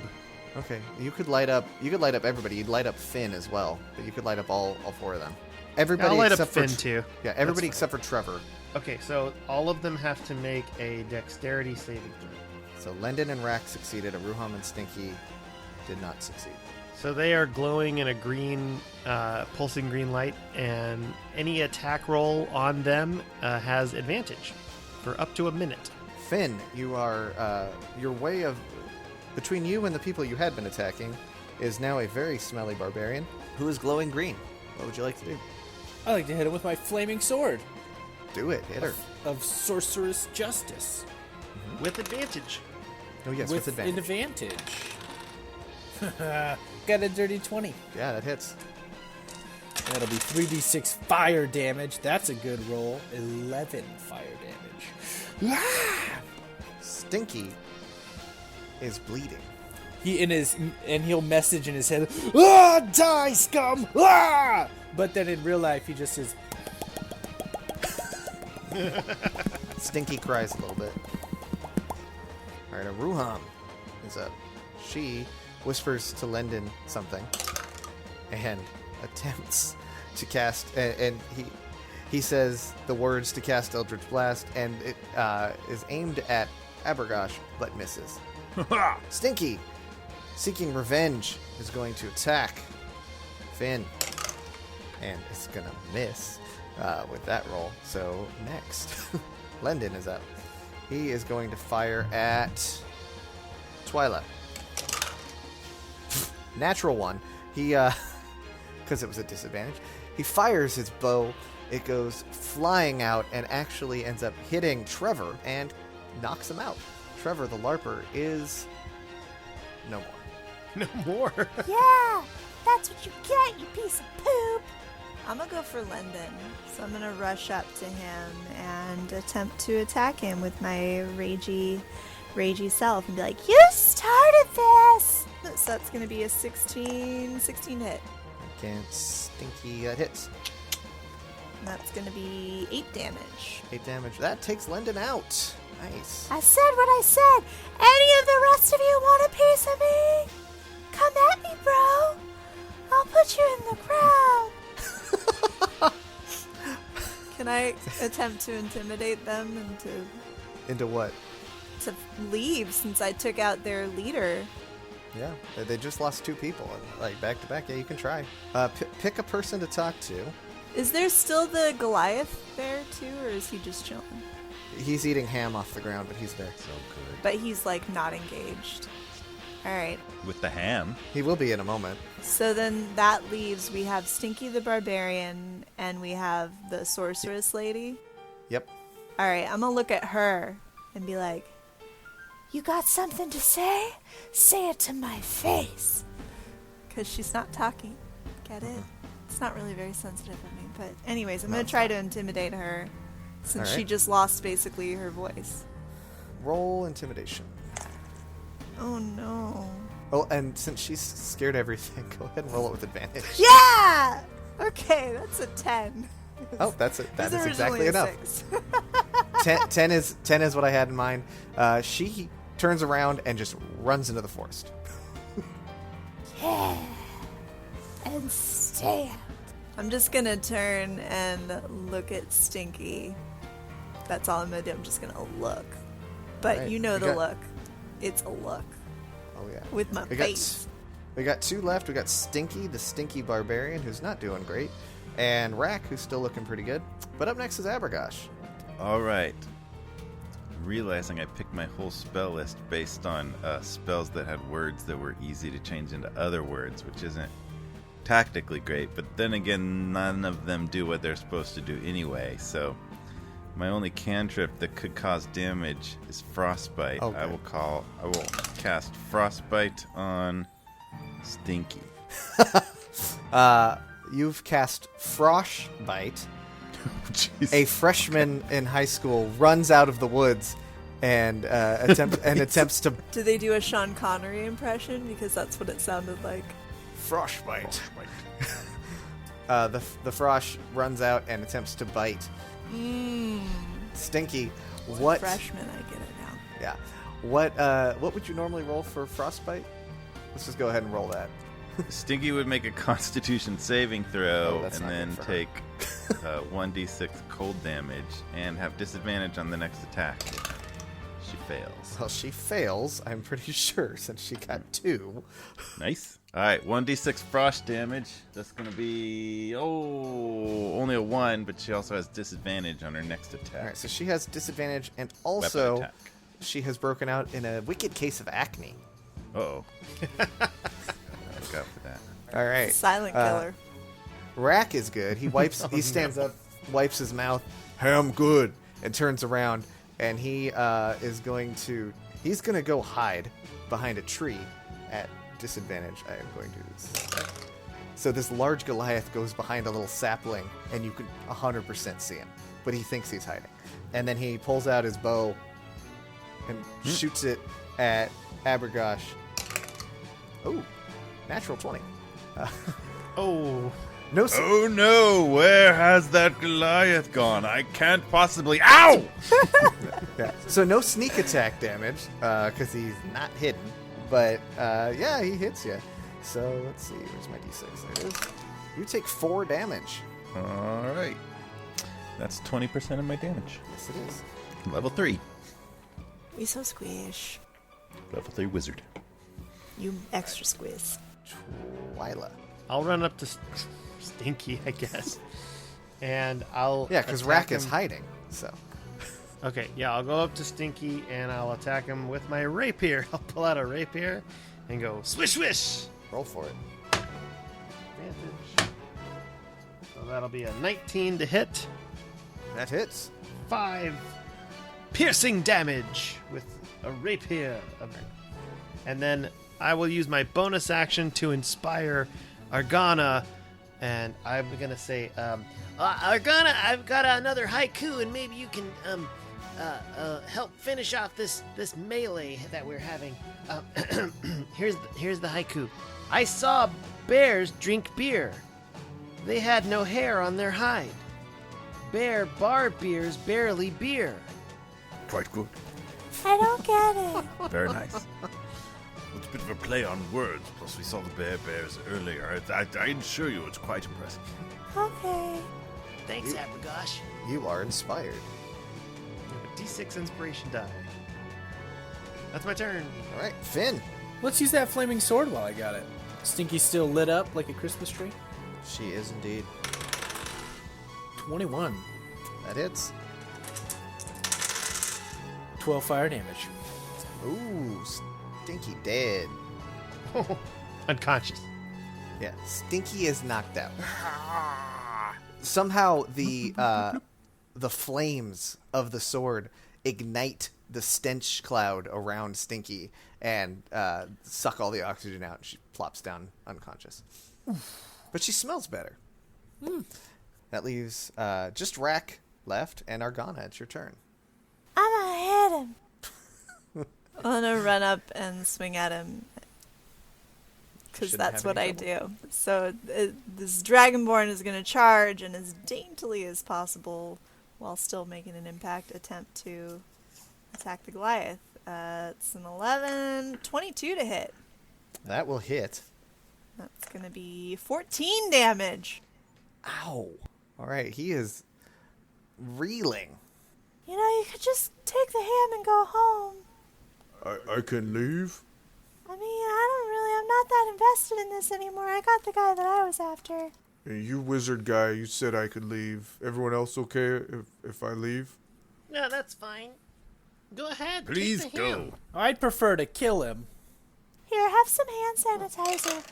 Okay, you could light up everybody. You'd light up Finn as well, but you could light up all 4 of them. Everybody I'll light up except Finn for too. Yeah, everybody That's except for Trevor. Okay, so all of them have to make a dexterity saving throw. So Lendon and Rack succeeded. Aruham and Stinky did not succeed. So they are glowing in a green, pulsing green light, and any attack roll on them has advantage for up to a minute. Finn, you are your way of between you and the people you had been attacking is now a very smelly barbarian who is glowing green. What would you like to do? I like to hit him with my flaming sword Do it. Hit her. of sorceress justice. With advantage. Oh yes, with An advantage. Got a dirty 20. Yeah, that hits. That'll be 3d6 fire damage. That's a good roll. 11 fire damage. Stinky is bleeding. He'll message in his head, die, scum! Ah! But then in real life, he just says, Stinky cries a little bit. All right, Aruham is up. She whispers to Lendon something and attempts to cast, and he says the words to cast Eldritch Blast, and it is aimed at Abregosh, but misses. Stinky, seeking revenge, is going to attack Finn, and it's gonna miss with that roll. So next, Lendon is up. He is going to fire at Twilah. Natural one. He, because it was a disadvantage, he fires his bow. It goes flying out and actually ends up hitting Trevor and knocks him out. Trevor, the LARPer, is no more. No more. Yeah, that's what you get, you piece of poop. I'm gonna go for Lendon. So I'm gonna rush up to him and attempt to attack him with my ragey self and be like, "You started this!" So that's gonna be a 16 hit. Against Stinky, that hits. And that's gonna be 8 damage. 8 damage. That takes Lendon out. Nice. I said what I said. Any of the rest of you want a piece of me? Come at me, bro. I'll put you in the ground. Can I attempt to intimidate them Into what? to leave since I took out their leader? Yeah, they just lost 2 people, like back to back. Yeah, you can try. Pick a person to talk to. Is there still the Goliath there too, or is he just chilling? He's eating ham off the ground, but he's there. So good. But he's like not engaged. All right. With the ham. He will be in a moment. So then that leaves we have Stinky the Barbarian and we have the Sorceress Lady. Yep. All right, I'm gonna look at her and be like, You got something to say? Say it to my face. because she's not talking. Get it? It's not really very sensitive of me, but anyways, I'm gonna try to intimidate her since she Alright. just lost basically her voice. Roll intimidation. Oh no. Oh, and since she's scared of everything, go ahead and roll it with advantage. Yeah. Okay, that's a 10. Oh, that is It was exactly originally a enough. 6. 10 is what I had in mind. She turns around and just runs into the forest. Yeah. And stand. I'm just gonna turn and look at Stinky. That's all I'm gonna do. I'm just gonna look. But Alright, you know we the got- look. It's a look. Oh yeah. With my We face. We got 2 left. We got Stinky, the Stinky Barbarian, who's not doing great, and Rack, who's still looking pretty good. But up next is Abregosh. All right. Realizing I picked my whole spell list based on spells that had words that were easy to change into other words, which isn't tactically great. But then again, none of them do what they're supposed to do anyway. So my only cantrip that could cause damage is Frostbite. Okay. I will cast Frostbite on Stinky. You've cast Frostbite. Jeez. A freshman in high school runs out of the woods and attempts to Do they do a Sean Connery impression? Because that's what it sounded like. frostbite. The frosh runs out and attempts to bite Stinky. What? Freshman, I get it now. Yeah. What would you normally roll for frostbite? Let's just go ahead and roll that. Stinky would make a Constitution saving throw Oh, that's and not then good for her. take 1d6 cold damage and have disadvantage on the next attack. She fails. Well, she fails, I'm pretty sure, since she got 2. Nice. All right, 1d6 frost damage. That's going to be, only a 1, but she also has disadvantage on her next attack. All right, so she has disadvantage, and Weapon also attack. she has broken out in a wicked case of acne. Uh-oh. Look out for that. All right. Silent killer. Rack is good. He wipes. He stands up, wipes his mouth. Hey, I'm good, and turns around, and he is going to. He's going to go hide behind a tree at disadvantage. I am going to do this. So this large Goliath goes behind a little sapling, and you can 100% see him, but he thinks he's hiding. And then he pulls out his bow and shoots it at Abregosh. Oh, natural 20. Oh, No. Oh no, where has that Goliath gone? I can't possibly. Ow! Yeah. So no sneak attack damage because he's not hidden. But yeah, he hits you. So let's see. Where's my d6? There it is. You take 4 damage. All right. That's 20% of my damage. Yes, it is. Level 3. We so squish. Level 3 wizard. You extra squiz. Twilah. I'll run up to Stinky, I guess, and I'll Yeah, because attack Rack is him. hiding. So Okay, yeah, I'll go up to Stinky and I'll attack him with my rapier. I'll pull out a rapier and go swish swish. roll for it. Advantage. So that'll be a 19 to hit. That hits. 5 piercing damage with a rapier. And then I will use my bonus action to inspire Argana and I'm gonna say, Argana, I've got another haiku, and maybe you can help finish off this melee that we're having. Here's the haiku. I saw bears drink beer. They had no hair on their hide. Bear bar beers barely beer. Quite good. I don't get it. Very nice. It's a bit of a play on words, plus we saw the bears earlier. I assure you it's quite impressive. Okay. Thanks, Abregosh. You are inspired. You have a D6 inspiration die. That's my turn. All right, Finn. Let's use that flaming sword while I got it. Stinky's still lit up like a Christmas tree. She is indeed. 21. That hits. 12 fire damage. Ooh, Stinky dead. Unconscious. Yeah, Stinky is knocked out. Somehow the flames of the sword ignite the stench cloud around Stinky and suck all the oxygen out. She plops down unconscious. But she smells better. That leaves just Rack left and Argana. It's your turn. I'm gonna hit him. I'm gonna run up and swing at him. Because Shouldn't that's have what I any do. So this Dragonborn is going to charge and as daintily as possible, while still making an impact, attempt to attack the Goliath. It's an 11, 22 to hit. That will hit. That's going to be 14 damage. Ow. All right, he is reeling. You know, you could just take the ham and go home. I can leave? I mean, I'm not that invested in this anymore. I got the guy that I was after. Hey, you wizard guy, you said I could leave. Everyone else okay if I leave? No, that's fine. Go ahead. Please take the go. ham. I'd prefer to kill him. Here, have some hand sanitizer.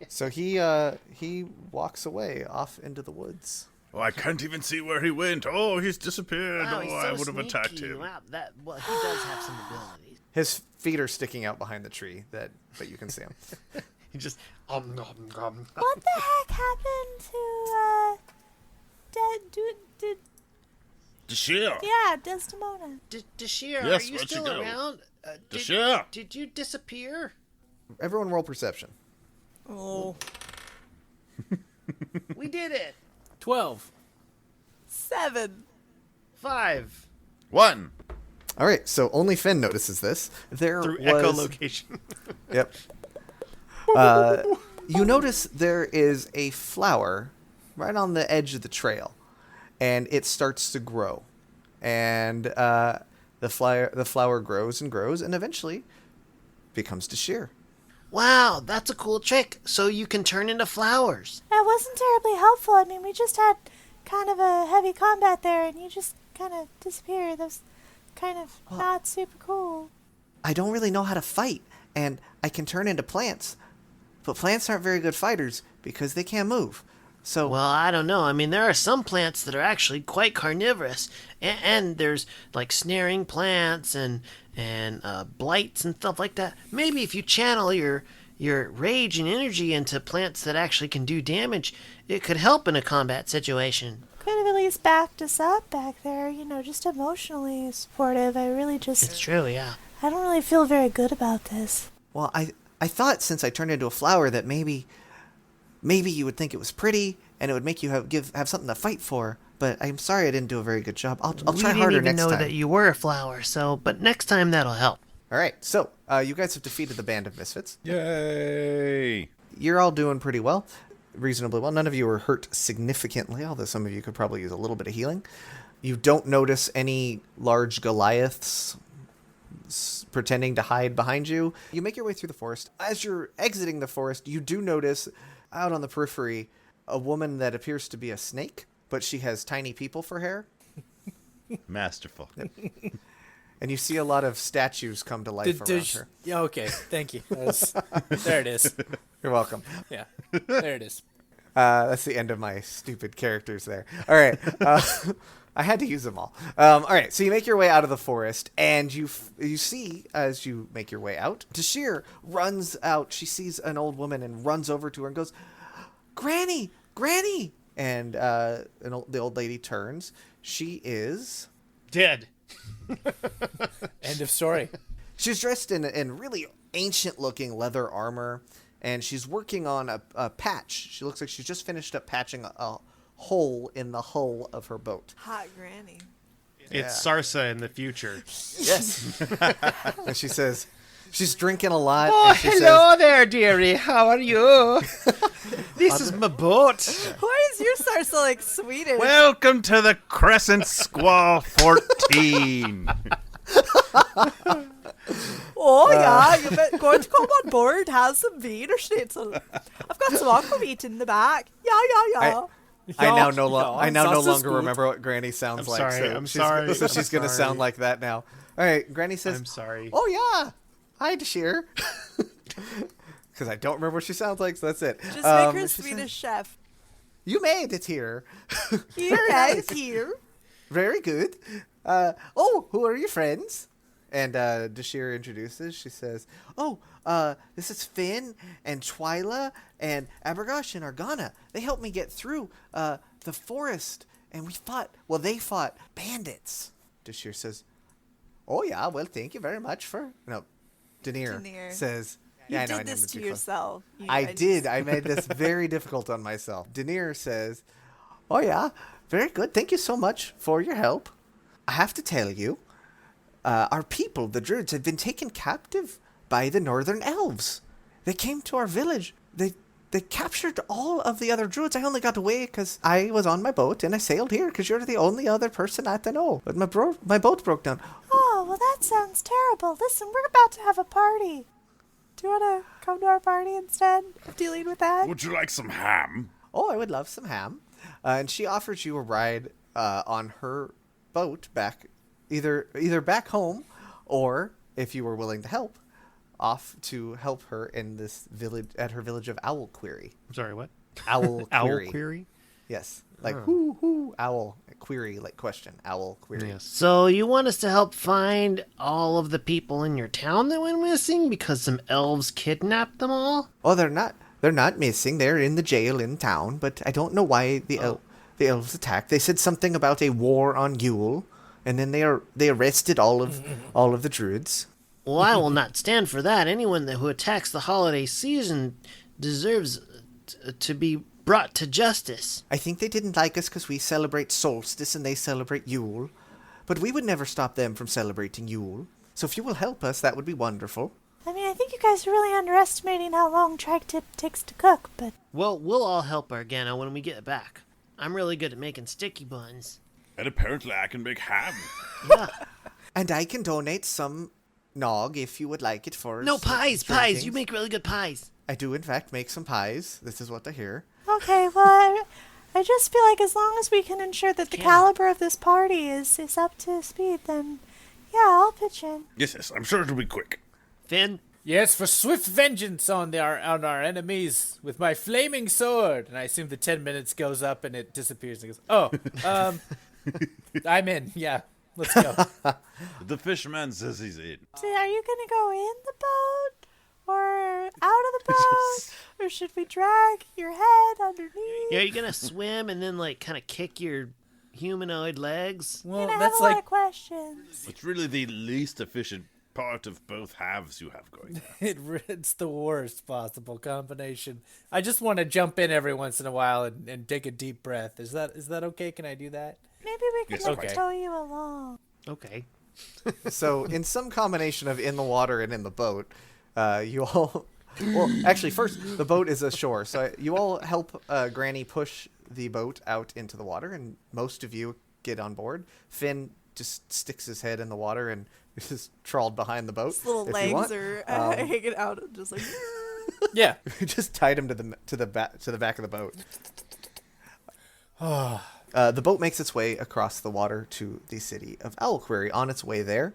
So he walks away off into the woods. Oh, I can't even see where he went. Oh, he's disappeared. Wow, he's I so would have attacked sneaky. him. Wow, he does have some abilities. His feet are sticking out behind the tree, but you can see him. He just What the heck happened to, Dashir. yeah, Desdemona? Dashir, Yes, are you where'd she still go? around? Dashir. Did you disappear? Everyone roll perception. Oh, We did it. 12. 7. 5 1. All right, so only Finn notices this. There through was echolocation. Yep. You notice there is a flower right on the edge of the trail, and it starts to grow, and the flower grows and grows, and eventually becomes Dashir. Wow, that's a cool trick. So you can turn into flowers. That wasn't terribly helpful. I mean, we just had kind of a heavy combat there, and you just kind of disappeared. That was kind of not super cool. I don't really know how to fight, and I can turn into plants, but plants aren't very good fighters because they can't move. So Well, I don't know. I mean, there are some plants that are actually quite carnivorous, and there's like snaring plants and blights and stuff like that. Maybe if you channel your rage and energy into plants that actually can do damage, it could help in a combat situation. Could have at least backed us up back there, you know, just emotionally supportive. I really just, It's true, yeah. I don't really feel very good about this. well, I thought since I turned into a flower that maybe you would think it was pretty and it would make you have something to fight for. But I'm sorry I didn't do a very good job. I'll try harder next time. We didn't even know that you were a flower, but next time that'll help. All right, so you guys have defeated the band of misfits. Yay! You're all doing pretty well, reasonably well. None of you were hurt significantly, although some of you could probably use a little bit of healing. You don't notice any large Goliaths pretending to hide behind you. You make your way through the forest. As you're exiting the forest, you do notice out on the periphery a woman that appears to be a snake, but she has tiny people for hair. Masterful. And you see a lot of statues come to life around her. Yeah, okay. Thank you. There it is. You're welcome. Yeah. There it is. That's the end of my stupid characters there. All right. I had to use them all. All right, so you make your way out of the forest, and you see, as you make your way out, Dashir runs out. She sees an old woman and runs over to her and goes, Granny! Granny! And the old lady turns. She is... Dead. End of story. She's dressed in really ancient-looking leather armor, and she's working on a patch. She looks like she's just finished up patching a hole in the hull of her boat. Hot granny. It's Sarsa in the future. Yes. And she says, she's drinking a lot. Oh, and she hello there, dearie. How are you? This is my boat. Why is your star so like Swedish? Welcome to the Crescent Squall 14. Oh yeah, you're going to come on board, have some Wiener Schnitzel. I've got some aquavit in the back. Yeah. I now no Sauce is longer good. remember what Granny sounds I'm like. sorry, So I'm she's, sorry, So she's I'm going to sorry. sound like that now. All right, Granny says, I'm sorry. Oh, yeah. Hi, Dashir. Because I don't remember what she sounds like, so that's it. Just make her she Swedish says, chef. You made it here. Here, guys, here. Very good. Who are your friends? And Dashir introduces. She says, this is Finn and Twilah and Abregosh and Argana. They helped me get through the forest, and they fought bandits. Dashir says, oh, yeah, well, thank you very much for... No, Denier says... You Yeah, I know, I did named this it to too close. yourself. I did. I made this very difficult on myself. Denier says, oh, yeah, very good. Thank you so much for your help. I have to tell you, our people, the druids, have been taken captive by the northern elves. They came to our village. They captured all of the other druids. I only got away because I was on my boat and I sailed here because you're the only other person I know. But my boat broke down. Oh, well, that sounds terrible. Listen, we're about to have a party. Do you want to come to our party instead of dealing with that? Would you like some ham? Oh, I would love some ham. And she offers you a ride on her boat back, either back home, or if you were willing to help, off to help her in this village at her village of Owlquery. I'm sorry, what? Owlquery. Owl query? Yes, like who owl query, like question Owlquery. Yes. So you want us to help find all of the people in your town that went missing because some elves kidnapped them all? Oh, they're not missing. They're in the jail in town, but I don't know why the elves attacked. They said something about a war on Yule, and then they arrested all of the druids. Well, I will not stand for that. Anyone who attacks the holiday season deserves to be brought to justice. I think they didn't like us because we celebrate solstice and they celebrate Yule, but we would never stop them from celebrating Yule. So if you will help us, that would be wonderful. I mean, I think you guys are really underestimating how long tri-tip takes to cook, but... Well, we'll all help Argana when we get back. I'm really good at making sticky buns. And apparently I can make ham. Yeah. And I can donate some nog if you would like it for... No, some pies! drinkings. You make really good pies. I do, in fact, make some pies. This is what I hear. Okay, well, I just feel like as long as we can ensure that the caliber of this party is up to speed, then, yeah, I'll pitch in. Yes, I'm sure it'll be quick. Finn? Yes, for swift vengeance on our enemies with my flaming sword. And I assume the 10 minutes goes up and it disappears and goes, I'm in. Yeah, let's go. The fisherman says he's in. So are you going to go in the boat or out of the boat? Or should we drag your head underneath? Yeah, are you gonna swim and then, like, kind of kick your humanoid legs? Well, I have that's a lot like of questions. It's really the least efficient part of both halves you have going. it's the worst possible combination. I just want to jump in every once in a while and take a deep breath. Is that okay? Can I do that? Maybe we could Yes, like okay. tow you along. Okay. So, in some combination of in the water and in the boat, you all... Well, actually, first, the boat is ashore. So you all help Granny push the boat out into the water, and most of you get on board. Finn just sticks his head in the water and is trawled behind the boat. His little if you legs want. are hanging out, just like. Yeah. Just tied him to the back of the boat. The boat makes its way across the water to the city of Owlquery. On its way there,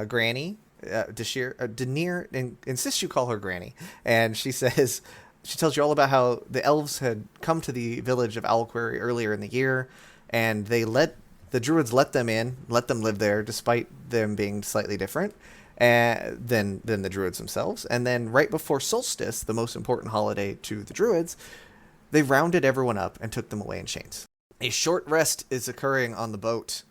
Granny, Denier insists you call her Granny, and she tells you all about how the elves had come to the village of Owlquery earlier in the year, and they let The druids let them in, let them live there, despite them being slightly different than the druids themselves. And then right before solstice, the most important holiday to the druids, they rounded everyone up and took them away in chains. A short rest is occurring on the boat.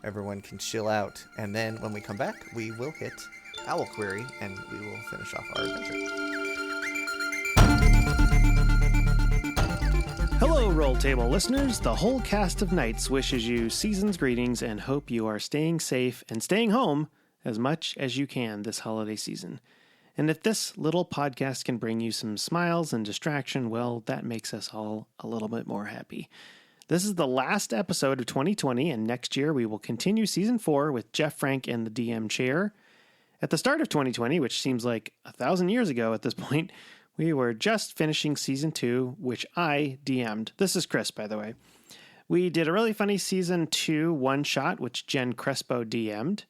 Everyone can chill out. And then when we come back, we will hit Aarakocra and we will finish off our adventure. Hello, Roll Table listeners. The whole cast of Knights wishes you season's greetings and hope you are staying safe and staying home as much as you can this holiday season. And if this little podcast can bring you some smiles and distraction, well, that makes us all a little bit more happy. This is the last episode of 2020, and next year we will continue Season 4 with Jeff Frank in the DM chair. At the start of 2020, which seems like 1,000 years ago at this point, we were just finishing Season 2, which I DM'd. This is Chris, by the way. We did a really funny Season 2 one-shot, which Jen Crespo DM'd.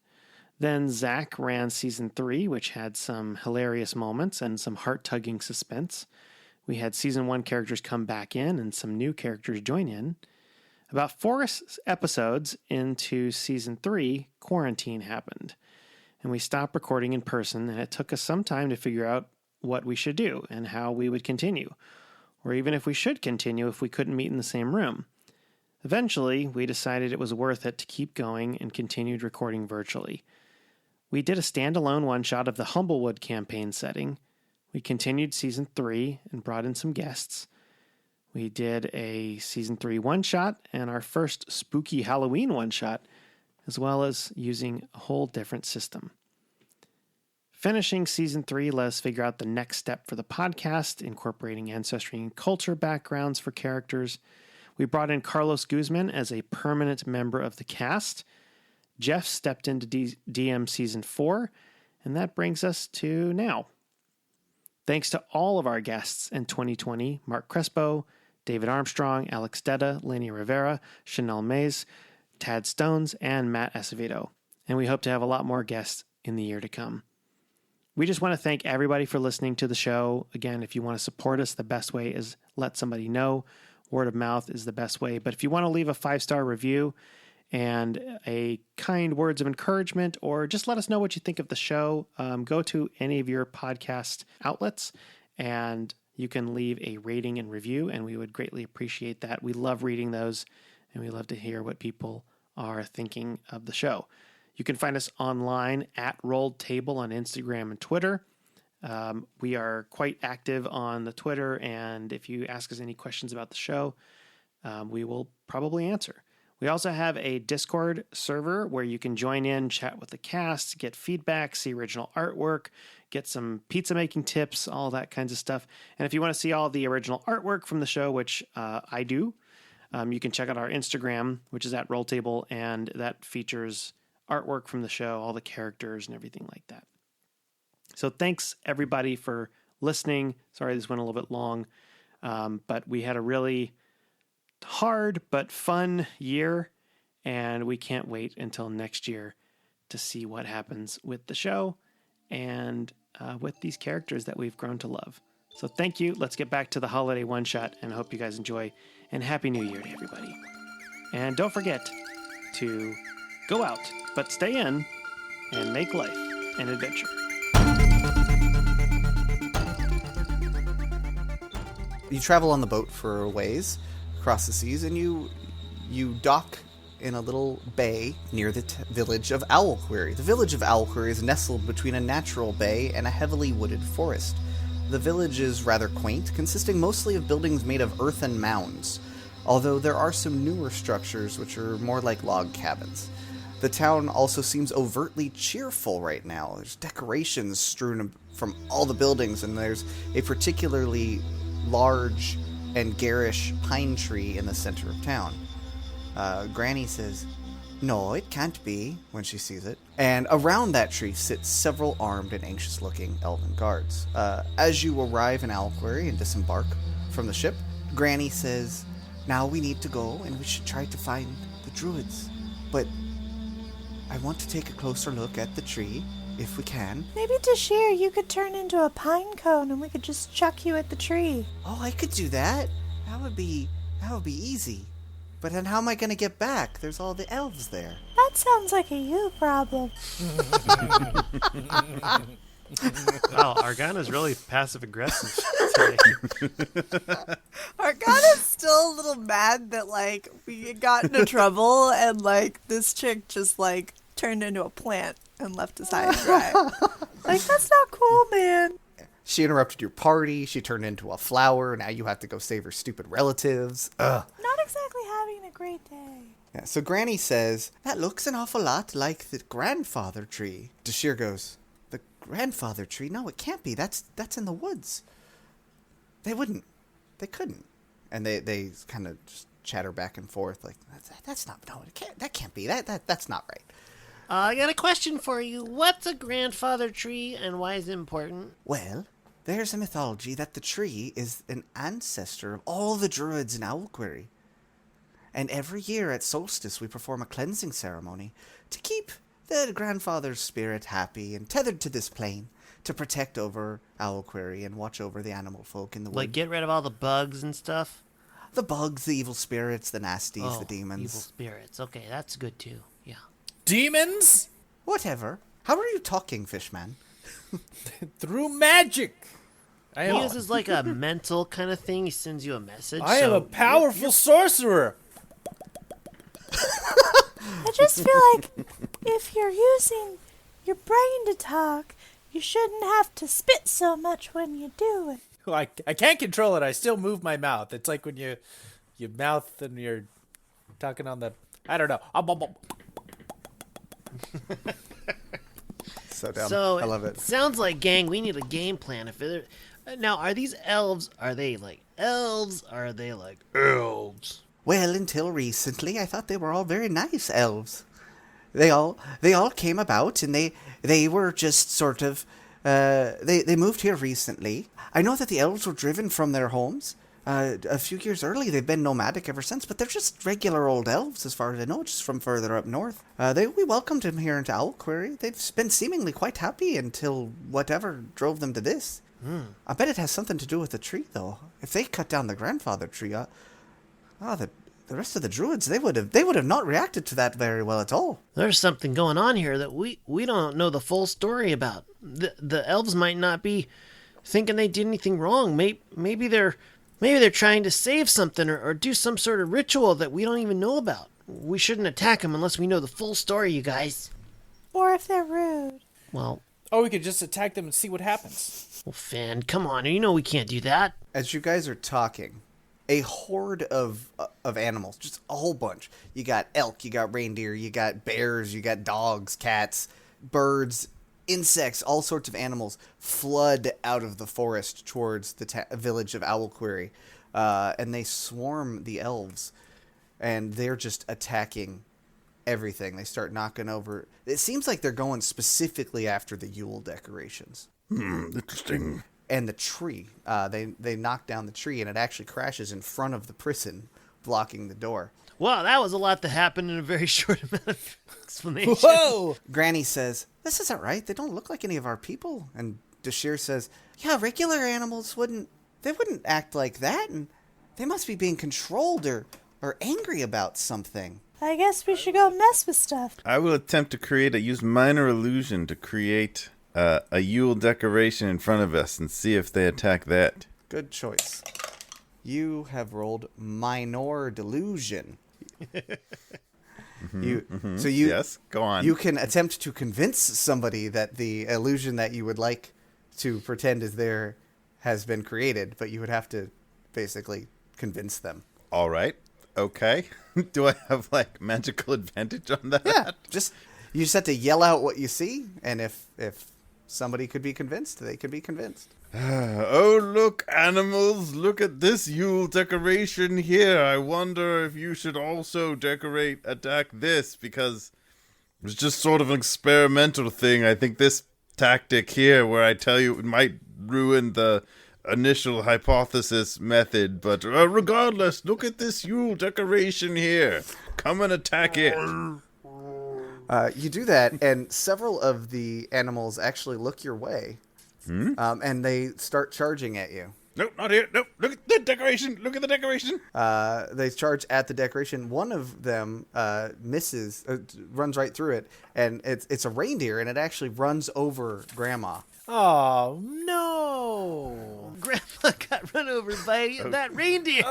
Then Zach ran Season 3, which had some hilarious moments and some heart-tugging suspense. We had Season 1 characters come back in and some new characters join in. About 4 episodes into Season 3, quarantine happened. And we stopped recording in person, and it took us some time to figure out what we should do and how we would continue, or even if we should continue if we couldn't meet in the same room. Eventually, we decided it was worth it to keep going and continued recording virtually. We did a standalone one-shot of the Humblewood campaign setting. We continued Season 3 and brought in some guests. We did a Season 3 one-shot and our first spooky Halloween one-shot, as well as using a whole different system. Finishing Season 3 let us figure out the next step for the podcast, incorporating ancestry and culture backgrounds for characters. We brought in Carlos Guzman as a permanent member of the cast. Jeff stepped into DM Season 4, and that brings us to now. Thanks to all of our guests in 2020, Mark Crespo, David Armstrong, Alex Detta, Lenny Rivera, Chanel Mays, Tad Stones, and Matt Acevedo. And we hope to have a lot more guests in the year to come. We just want to thank everybody for listening to the show. Again, if you want to support us, the best way is let somebody know. Word of mouth is the best way. But if you want to leave a 5-star review and a kind words of encouragement, or just let us know what you think of the show, go to any of your podcast outlets and you can leave a rating and review, and we would greatly appreciate that. We love reading those, and we love to hear what people are thinking of the show. You can find us online at Rolled Table on Instagram and Twitter. We are quite active on the Twitter, and if you ask us any questions about the show, we will probably answer. We also have a Discord server where you can join in, chat with the cast, get feedback, see original artwork, get some pizza making tips, all that kinds of stuff. And if you want to see all the original artwork from the show, which I do, you can check out our Instagram, which is at Rolltable, and that features artwork from the show, all the characters and everything like that. So thanks everybody for listening. Sorry this went a little bit long, but we had a really hard but fun year, and we can't wait until next year to see what happens with the show and with these characters that we've grown to love. So thank you. Let's get back to the holiday one-shot, and I hope you guys enjoy, and Happy New Year to everybody. And don't forget to go out, but stay in, and make life an adventure. You travel on the boat for a ways across the seas, and you dock in a little bay near the village of Aarakocra. The village of Aarakocra is nestled between a natural bay and a heavily wooded forest. The village is rather quaint, consisting mostly of buildings made of earthen mounds, although there are some newer structures which are more like log cabins. The town also seems overtly cheerful right now. There's decorations strewn from all the buildings, and there's a particularly large and garish pine tree in the center of town. Granny says, "No, it can't be," when she sees it. And around that tree sit several armed and anxious-looking elven guards. As you arrive in Aarakocra and disembark from the ship, Granny says, "Now we need to go, and we should try to find the druids. But I want to take a closer look at the tree, if we can." Maybe Tashir, you could turn into a pine cone and we could just chuck you at the tree. "Oh, I could do that. That would be easy." But then how am I going to get back? There's all the elves there. That sounds like a you problem. Wow, Argana's really passive aggressive today. Argana's still a little mad that, like, we got into trouble and, like, this chick just, like, turned into a plant and left us high and dry. Like, that's not cool, man. She interrupted your party. She turned into a flower. Now you have to go save her stupid relatives. Ugh. Not exactly having a great day. Yeah, so Granny says, that looks an awful lot like the grandfather tree. Dashir goes, the grandfather tree? No, it can't be. That's in the woods. They wouldn't. They couldn't. And they kind of just chatter back and forth like, that's not, no, that can't be. That's not right. I got a question for you. What's a grandfather tree and why is it important? Well, there's a mythology that the tree is an ancestor of all the druids in Owlquery. And every year at solstice we perform a cleansing ceremony to keep the grandfather's spirit happy and tethered to this plane to protect over Owlquery and watch over the animal folk in the Like wood. get rid of all the bugs and stuff? The bugs, the evil spirits, the nasties, the demons. Evil spirits. Okay, that's good too. Yeah. Demons? Whatever. How are you talking, Fishman? Through magic. I He am, uses like a mental kind of thing. He sends you a message. I am so a powerful sorcerer. I just feel like if you're using your brain to talk, you shouldn't have to spit so much when you do it. I can't control it. I still move my mouth. It's like when you mouth and you're talking on the, I don't know. So dumb. So I love it. Sounds like, gang, we need a game plan. Now, are these elves? Are they like elves? Are they like elves? Well, until recently, I thought they were all very nice elves. They all came about, and they were just sort of, they moved here recently. I know that the elves were driven from their homes a few years early. They've been nomadic ever since, but they're just regular old elves, as far as I know, just from further up north. We welcomed them here into Owlquery. They've been seemingly quite happy until whatever drove them to this. I bet it has something to do with the tree, though. If they cut down the grandfather tree, the rest of the druids, they would have not reacted to that very well at all. There's something going on here that we don't know the full story about. The elves might not be thinking they did anything wrong. Maybe they're trying to save something or do some sort of ritual that we don't even know about. We shouldn't attack them unless we know the full story, you guys. Or if they're rude. Well, Or we could just attack them and see what happens. Finn, come on. You know we can't do that. As you guys are talking, a horde of animals, just a whole bunch. You got elk, you got reindeer, you got bears, you got dogs, cats, birds, insects, all sorts of animals flood out of the forest towards the village of Owlquery, and they swarm the elves, and they're just attacking everything. They start knocking over. It seems like they're going specifically after the Yule decorations. Interesting. And the tree. They knock down the tree, and it actually crashes in front of the prison, blocking the door. Wow, that was a lot that happened in a very short amount of explanation. Whoa! Granny says, "This isn't right. They don't look like any of our people." And Dashir says, "Yeah, regular animals wouldn't act like that, and they must be being controlled or angry about something." I guess we should go mess with stuff. I will attempt to use minor illusion to create a Yule decoration in front of us and see if they attack that. Good choice. You have rolled minor delusion. Yes, go on. You can attempt to convince somebody that the illusion that you would like to pretend is there has been created, but you would have to basically convince them. All right. Okay. Do I have like magical advantage on that? Yeah, you just have to yell out what you see, and if somebody could be convinced, they could be convinced. Oh, look, animals, look at this Yule decoration here. I wonder if you should also attack this, because it was just sort of an experimental thing. I think this tactic here, where I tell you it might ruin the initial hypothesis method, but regardless, look at this Yule decoration here. Come and attack it. You do that, and several of the animals actually look your way, and they start charging at you. Nope, not here. Nope. Look at the decoration. Look at the decoration. They charge at the decoration. One of them misses, runs right through it, and it's a reindeer, and it actually runs over Grandma. Oh, no. Grandma got run over by that reindeer.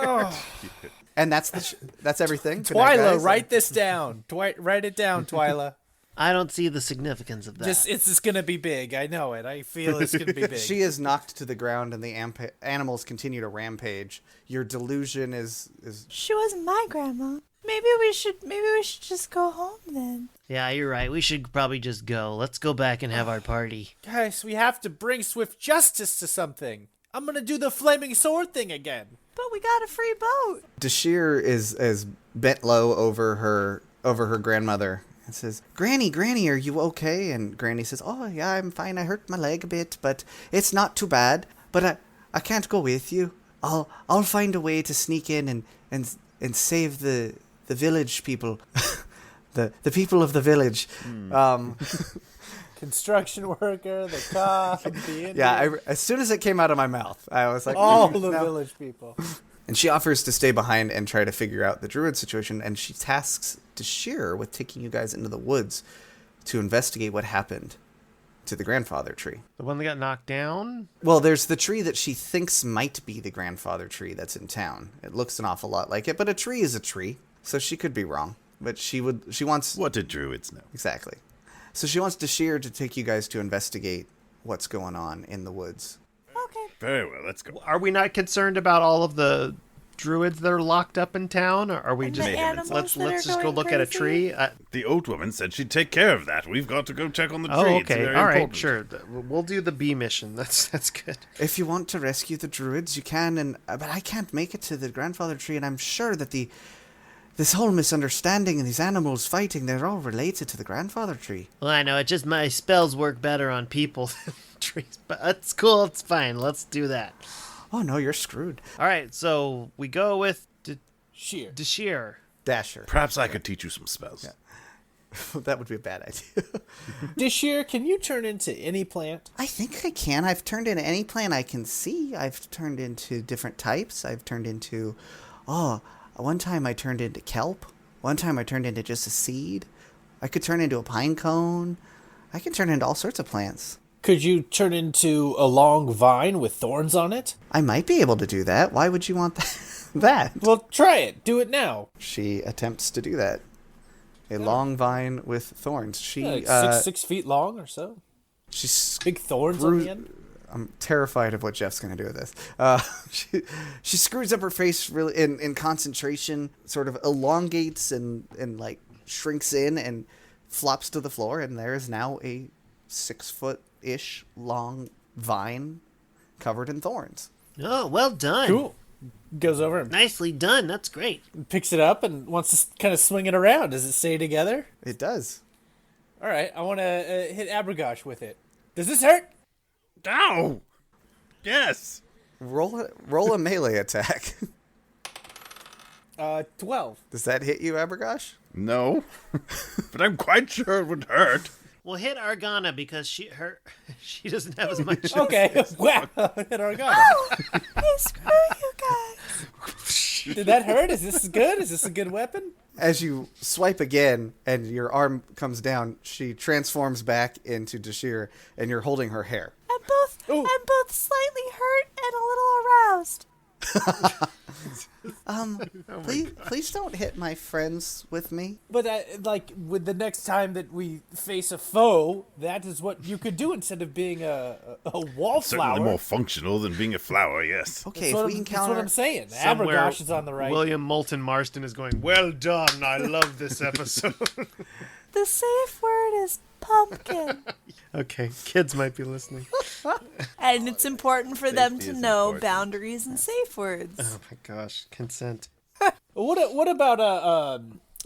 And that's that's everything. Good night, Twilah, guys. write this down. Write it down, Twilah. I don't see the significance of that. It's just gonna be big. I know it. I feel it's gonna be big. She is knocked to the ground, and the animals continue to rampage. Your delusion is. She wasn't my grandma. Maybe we should just go home then. Yeah, you're right. We should probably just go. Let's go back and have our party. Guys, we have to bring swift justice to something. I'm gonna do the flaming sword thing again. But we got a free boat. Dashir is bent low over her grandmother and says, Granny, are you okay? And Granny says, oh, yeah, I'm fine. I hurt my leg a bit, but it's not too bad. But I can't go with you. I'll find a way to sneak in and save the village people. the people of the village. Construction worker, the cop, the Indian. Yeah, as soon as it came out of my mouth, I was like, all the no. village people. And she offers to stay behind and try to figure out the druid situation, and she tasks Dashir with taking you guys into the woods to investigate what happened to the grandfather tree. The one that got knocked down? Well, there's the tree that she thinks might be the grandfather tree that's in town. It looks an awful lot like it, but a tree is a tree, so she could be wrong. But she wants... What do druids know? Exactly. So she wants Dashir to take you guys to investigate what's going on in the woods. Okay. Very well, let's go. Are we not concerned about all of the druids that are locked up in town? Or are we And just... the animals Let's that are just go going look at a crazy? tree? The old woman said she'd take care of that. We've got to go check on the tree. Oh, It's okay. very All right, important. sure. We'll do the bee mission. That's good. If you want to rescue the druids, you can, but I can't make it to the grandfather tree, and I'm sure that this whole misunderstanding and these animals fighting, they're all related to the grandfather tree. Well, I know. It's just my spells work better on people than trees. But it's cool. It's fine. Let's do that. Oh no, you're screwed. All right, so we go with Sheer. Dashir. Dasher. Perhaps I could teach you some spells. Yeah. That would be a bad idea. This year, can you turn into any plant? I think I can. I've turned into any plant I can see. I've turned into different types. I've turned into... one time I turned into kelp. One time I turned into just a seed. I could turn into a pine cone. I can turn into all sorts of plants. Could you turn into a long vine with thorns on it? I might be able to do that. Why would you want that? Well, try it. Do it now. She attempts to do that. A long vine with thorns. She Like 6 feet long or so. she's Big thorns on the end. I'm terrified of what Jeff's going to do with this. She screws up her face really in concentration, sort of elongates and like shrinks in and flops to the floor, and there is now a 6-foot-ish long vine covered in thorns. Oh, well done. Cool. Goes over and Nicely done. That's great. picks it up and wants to kind of swing it around. Does it stay together? It does. All right, I want to hit Abregosh with it. Does this hurt? Ow! Yes! Roll a melee attack. 12. Does that hit you, Abregosh? No. But I'm quite sure it would hurt. We'll hit Argana because she doesn't have as much. Okay, wow. Hit Argana. Hey, screw you guys. Did that hurt? Is this good? Is this a good weapon? As you swipe again and your arm comes down, she transforms back into Dashir, and you're holding her hair. I'm both slightly hurt and a little aroused. Please don't hit my friends with me. But like with the next time that we face a foe, that is what you could do instead of being a wallflower. Certainly more functional than being a flower, yes. Okay, That's if what we I'm- encounter... That's what I'm saying. Somewhere, Abregosh is on the right. William Moulton Marston is going, well done. I love this episode. The safe word is pumpkin. Okay, kids might be listening. And it's important for them to Safety is know important. boundaries and safe words. Oh my gosh, consent. What about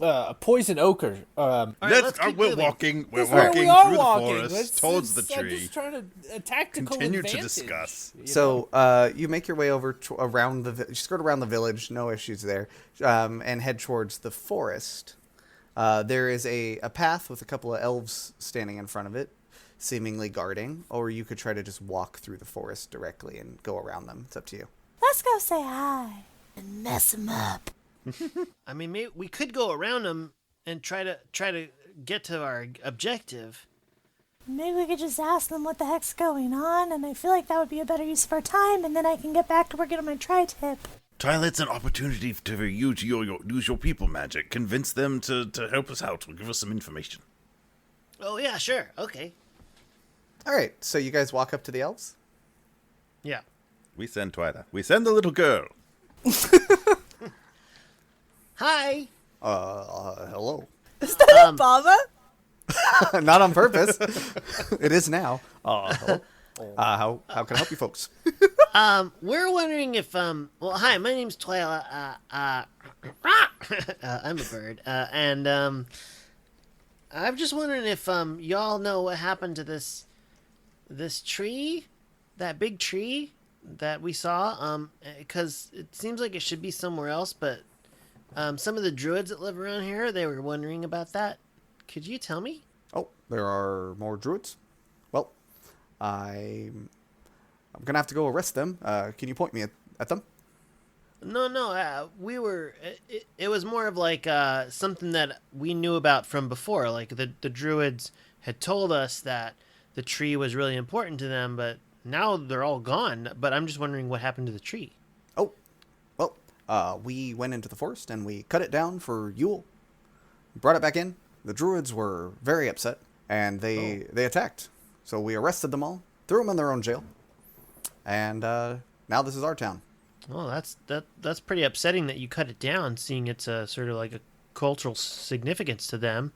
a poison ochre? All right, let's keep we're moving. walking. We're Where walking we are through walking. the forest Let's- towards the I'm tree. just trying to a tactical Continue to advantage, discuss. you know? So you make your way over around you skirt around the village, no issues there, and head towards the forest. There is a path with a couple of elves standing in front of it, seemingly guarding, or you could try to just walk through the forest directly and go around them. It's up to you. Let's go say hi and mess him up. I mean, maybe we could go around them and try to get to our objective. Maybe we could just ask them what the heck's going on, and I feel like that would be a better use of our time, and then I can get back to working on my tri-tip. Twilah, it's an opportunity to use your people magic. Convince them to help us out or give us some information. Oh yeah, sure, okay. All right, so you guys walk up to the elves? Yeah. We send Twilah. We send the little girl. Hi. Hello. Is that Obama? Not on purpose. It is now. Hello. How can I help you folks? We're wondering if well, hi, my name's Twilah. I'm a bird. And I'm just wondering if y'all know what happened to this tree, that big tree that we saw. Because it seems like it should be somewhere else, but some of the druids that live around here, they were wondering about that. Could you tell me? Oh, there are more druids? Well, I'm gonna have to go arrest them. Can you point me at them? No, we were... It was more of like something that we knew about from before. Like the druids had told us that the tree was really important to them, but now they're all gone. But I'm just wondering what happened to the tree. Oh, well, we went into the forest and we cut it down for Yule. Brought it back in. The druids were very upset, and they attacked. So we arrested them all, threw them in their own jail, and now this is our town. Oh, that's pretty upsetting that you cut it down, seeing it's a sort of like a cultural significance to them.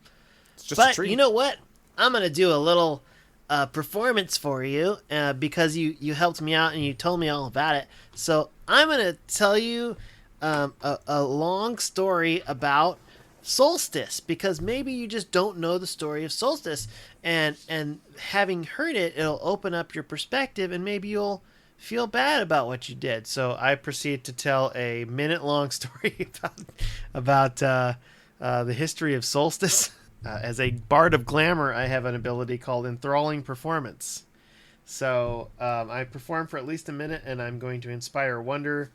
It's just a But tree. you know what? I'm gonna do a little performance for you because you helped me out and you told me all about it. So I'm gonna tell you a long story about Solstice, because maybe you just don't know the story of Solstice, and having heard it, it'll open up your perspective, and maybe you'll feel bad about what you did. So I proceed to tell a minute-long story about the history of Solstice. As a bard of glamour, I have an ability called enthralling performance. So I perform for at least a minute, and I'm going to inspire wonder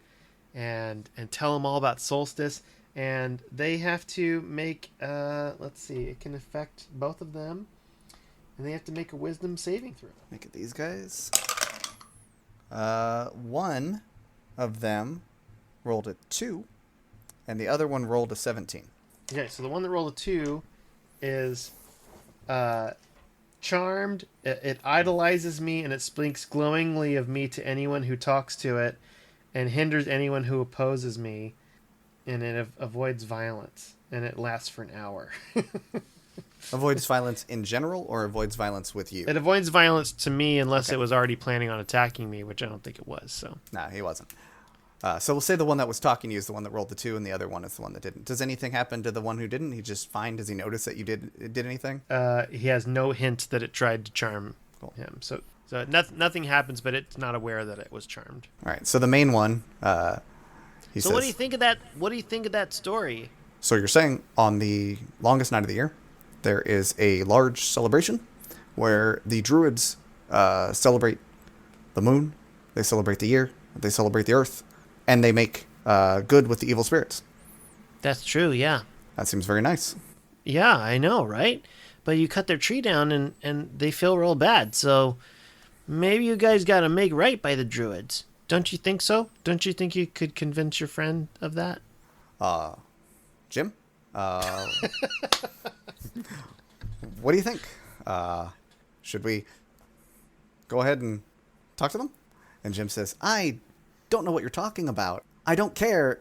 and tell them all about Solstice. And they have to make, let's see, it can affect both of them. And they have to make a wisdom saving throw. Make it these guys. One of them rolled a 2, and the other one rolled a 17. Okay, so the one that rolled a 2 is charmed. It idolizes me, and it speaks glowingly of me to anyone who talks to it, and hinders anyone who opposes me. And it avoids violence, and it lasts for an hour. Avoids violence in general, or avoids violence with you? It avoids violence to me unless it was already planning on attacking me, which I don't think it was. So Nah, he wasn't. So we'll say the one that was talking to you is the one that rolled the 2, and the other one is the one that didn't. Does anything happen to the one who didn't? He just fine? Does he notice that you did anything? he has no hint that it tried to charm him. So nothing happens, but it's not aware that it was charmed. All right. So the main one. He says, what do you think of that? What do you think of that story? So you're saying on the longest night of the year, there is a large celebration where the druids celebrate the moon, they celebrate the year, they celebrate the earth, and they make good with the evil spirits. That's true, yeah. That seems very nice. Yeah, I know, right? But you cut their tree down and they feel real bad, so maybe you guys got to make right by the druids. Don't you think so? Don't you think you could convince your friend of that? Jim? What do you think? Should we go ahead and talk to them? And Jim says, I don't know what you're talking about. I don't care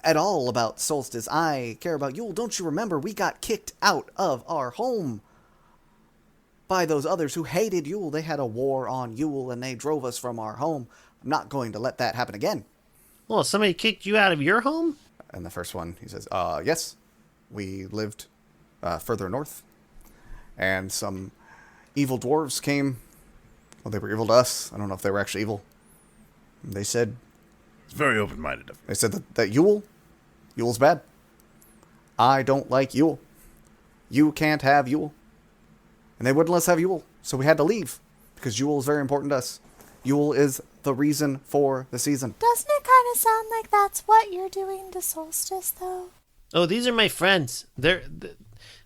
at all about Solstice. I care about Yule. Don't you remember we got kicked out of our home by those others who hated Yule? They had a war on Yule and they drove us from our home. I'm not going to let that happen again. Well, somebody kicked you out of your home? And the first one, he says, yes, we lived further north, and some evil dwarves came. Well, they were evil to us. I don't know if they were actually evil. They said... It's very open-minded of you. They said that Yule's bad. I don't like Yule. You can't have Yule. And they wouldn't let us have Yule. So we had to leave because Yule is very important to us. Yule is the reason for the season. Doesn't it kind of sound like that's what you're doing to Solstice, though? Oh, these are my friends.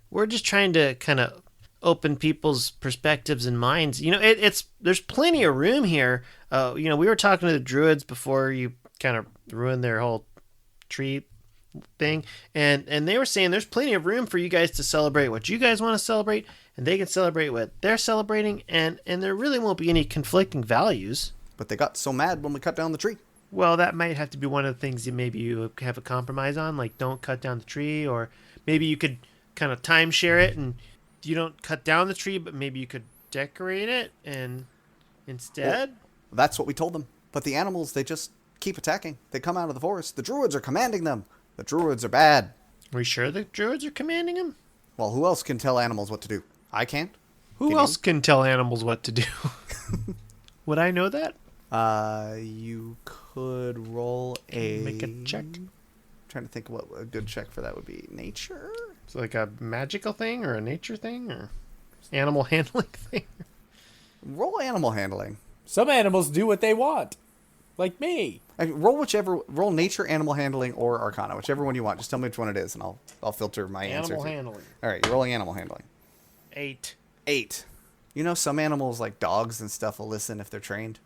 We're just trying to kind of open people's perspectives and minds. You know, there's plenty of room here. You know, we were talking to the druids before you kind of ruined their whole tree thing, and they were saying there's plenty of room for you guys to celebrate what you guys want to celebrate, and they can celebrate what they're celebrating, and there really won't be any conflicting values. But they got so mad when we cut down the tree. Well, that might have to be one of the things that maybe you have a compromise on, like don't cut down the tree, or maybe you could kind of timeshare it and you don't cut down the tree, but maybe you could decorate it and instead. Well, that's what we told them. But the animals, they just keep attacking. They come out of the forest. The druids are commanding them. The druids are bad. Are we sure the druids are commanding them? Well, who else can tell animals what to do? I can't. Who else can tell animals what to do? Would I know that? You could roll a... Make a check. Trying to think what a good check for that would be. Nature? It's like a magical thing or a nature thing or animal handling thing? Roll animal handling. Some animals do what they want. Like me. Roll nature, animal handling, or arcana, whichever one you want. Just tell me which one it is, and I'll filter my answer. Animal handling. All right, you're rolling animal handling. 8. 8. You know, some animals like dogs and stuff will listen if they're trained,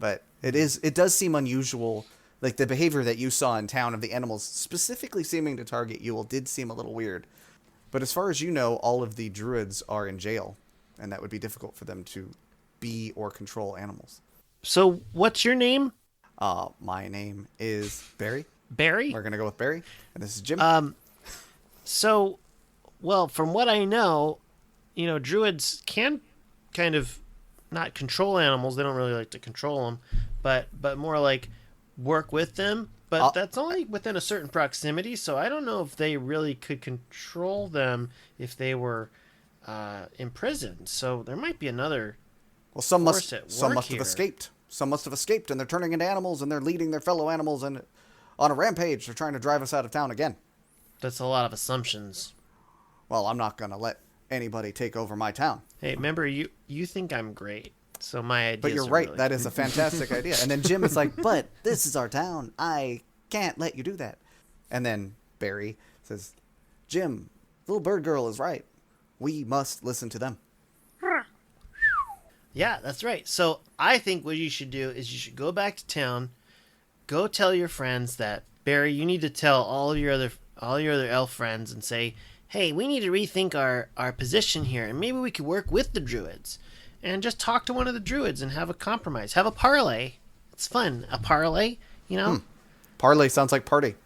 but it does seem unusual. Like the behavior that you saw in town of the animals specifically seeming to target Yule did seem a little weird. But as far as you know, all of the druids are in jail, and that would be difficult for them to be or control animals. So, what's your name? My name is Barry. Barry? We're going to go with Barry. And this is Jim. So, well, from what I know, you know, druids can kind of not control animals. They don't really like to control them, but more like work with them. But that's only within a certain proximity, so I don't know if they really could control them if they were imprisoned. So there might be another. Well, some must here. have escaped. Some must have escaped, and they're turning into animals, and they're leading their fellow animals and on a rampage. They're trying to drive us out of town again. That's a lot of assumptions. Well, I'm not going to let anybody take over my town. Hey, remember, you think I'm great, so my idea. But you're right. That is a fantastic idea. And then Jim is like, but this is our town. I can't let you do that. And then Barry says, Jim, little bird girl is right. We must listen to them. Yeah, that's right. So I think what you should do is you should go back to town, go tell your friends that, Barry, you need to tell all your other elf friends and say, hey, we need to rethink our position here, and maybe we could work with the druids and just talk to one of the druids and have a compromise, have a parlay. It's fun, a parlay, you know. Parlay sounds like party.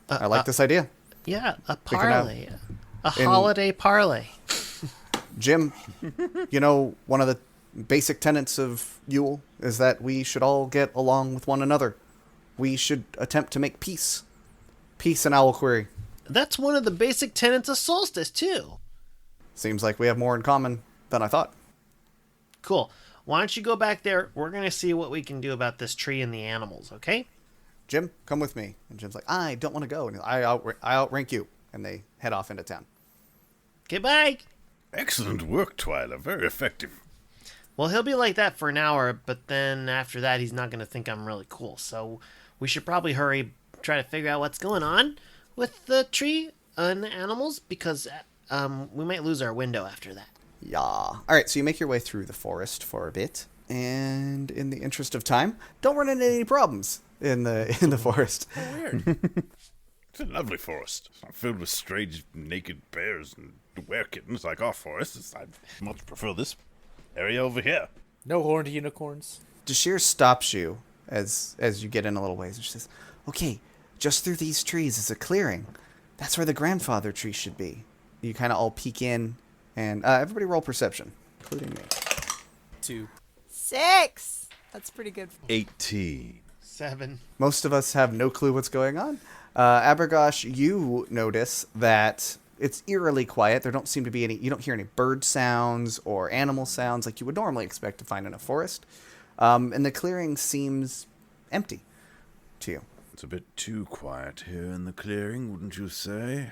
I like this idea. Yeah, a parlay, a holiday parlay. Jim, you know, one of the basic tenets of Yule is that we should all get along with one another. We should attempt to make peace. Peace in Owl Query. That's one of the basic tenets of Solstice, too. Seems like we have more in common than I thought. Cool. Why don't you go back there? We're going to see what we can do about this tree and the animals, okay? Jim, come with me. And Jim's like, I don't want to go. And I outrank you. And they head off into town. Okay, bye. Excellent work, Twilah. Very effective. Well, he'll be like that for an hour, but then after that, he's not going to think I'm really cool. So we should probably hurry, try to figure out what's going on with the tree and the animals, because we might lose our window after that. Yeah. All right, so you make your way through the forest for a bit, and in the interest of time, don't run into any problems in the forest. Oh, weird. It's a lovely forest. It's not filled with strange naked bears and werekittens like our forests. I much prefer this area over here. No horned unicorns. Dashir stops you as you get in a little ways, and she says, okay, just through these trees is a clearing. That's where the grandfather tree should be. You kind of all peek in, and everybody roll perception, including me. 2. 6. That's pretty good. 18. 7. Most of us have no clue what's going on. Abregosh, you notice that it's eerily quiet. There don't seem to be any, you don't hear any bird sounds or animal sounds like you would normally expect to find in a forest. And the clearing seems empty to you. It's a bit too quiet here in the clearing, wouldn't you say?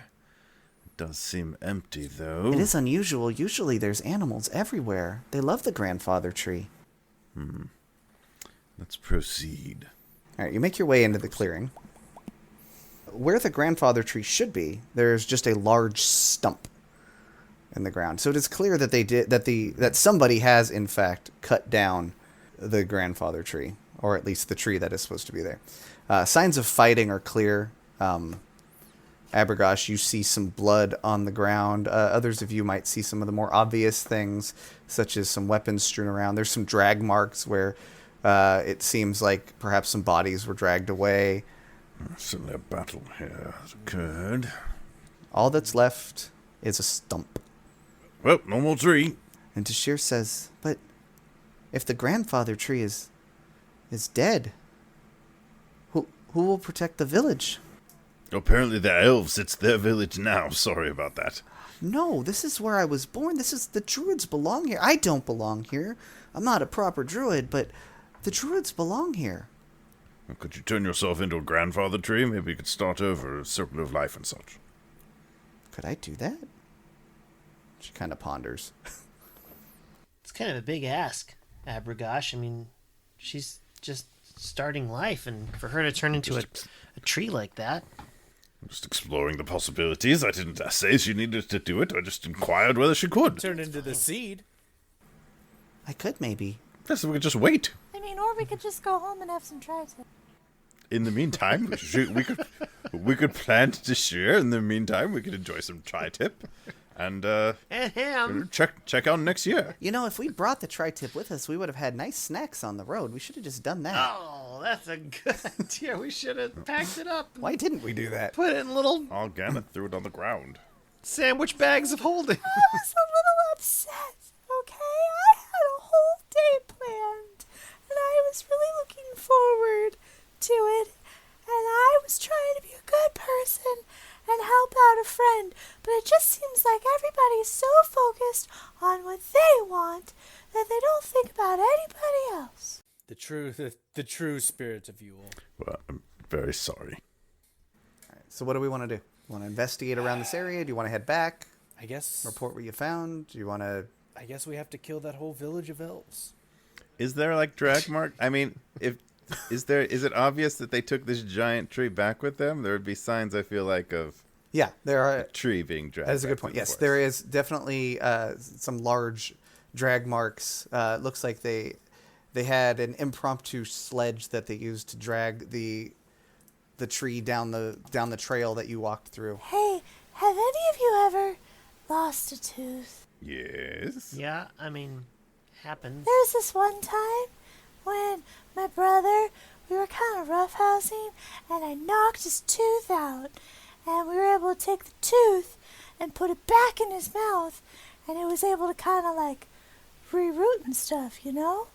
Does seem empty, though. It is unusual. Usually there's animals everywhere. They love the grandfather tree. Let's proceed. All right, you make your way into the clearing. Where the grandfather tree should be, there's just a large stump in the ground. So it is clear that that somebody has in fact cut down the grandfather tree, or at least the tree that is supposed to be there. Signs of fighting are clear. Abregosh, you see some blood on the ground. Others of you might see some of the more obvious things, such as some weapons strewn around. There's some drag marks where it seems like perhaps some bodies were dragged away. Certainly a battle here has occurred. All that's left is a stump. Well, no more tree. And Tashir says, but if the grandfather tree is dead, who will protect the village? Apparently the elves. It's their village now. Sorry about that. No, this is where I was born. The druids belong here. I don't belong here. I'm not a proper druid, but the druids belong here. Well, could you turn yourself into a grandfather tree? Maybe you could start over a circle of life and such. Could I do that? She kind of ponders. It's kind of a big ask, Abregosh. I mean, she's just starting life, and for her to turn into a tree like that. Just exploring the possibilities. I didn't say she needed to do it. I just inquired whether she could. Turn into the seed. I could maybe. Yes, we could just wait. I mean, or we could just go home and have some tri-tip. In the meantime, we could plant to share. In the meantime, we could enjoy some tri-tip. And ham. check out next year. You know, if we brought the tri-tip with us, we would have had nice snacks on the road. We should have just done that. Oh, that's a good idea. We should have packed it up. Why didn't we do that? Put it in little Argana threw it on the ground. sandwich bags of holding. I was a little upset, okay? I had a whole day planned, and I was really looking forward to it, and I was trying to be a good person and help out a friend, but it just seems like everybody's so focused on what they want that they don't think about anybody else. The true spirit of Yule. Well, I'm very sorry. All right, so what do we want to do? Want to investigate around this area? Do you want to head back? I guess. Report what you found? Do you want to... I guess we have to kill that whole village of elves. Is there like drag mark? I mean, is it obvious that they took this giant tree back with them? There would be signs, I feel like, of Yeah, there are... a tree being dragged. That is a good back point. to the Yes, forest. there is definitely some large drag marks. Looks like they had an impromptu sledge that they used to drag the tree down the trail that you walked through. Hey, have any of you ever lost a tooth? Yes. Yeah, I mean, happens. There was this one time when my brother, we were kind of roughhousing, and I knocked his tooth out, and we were able to take the tooth and put it back in his mouth, and it was able to kind of like reroot and stuff, you know?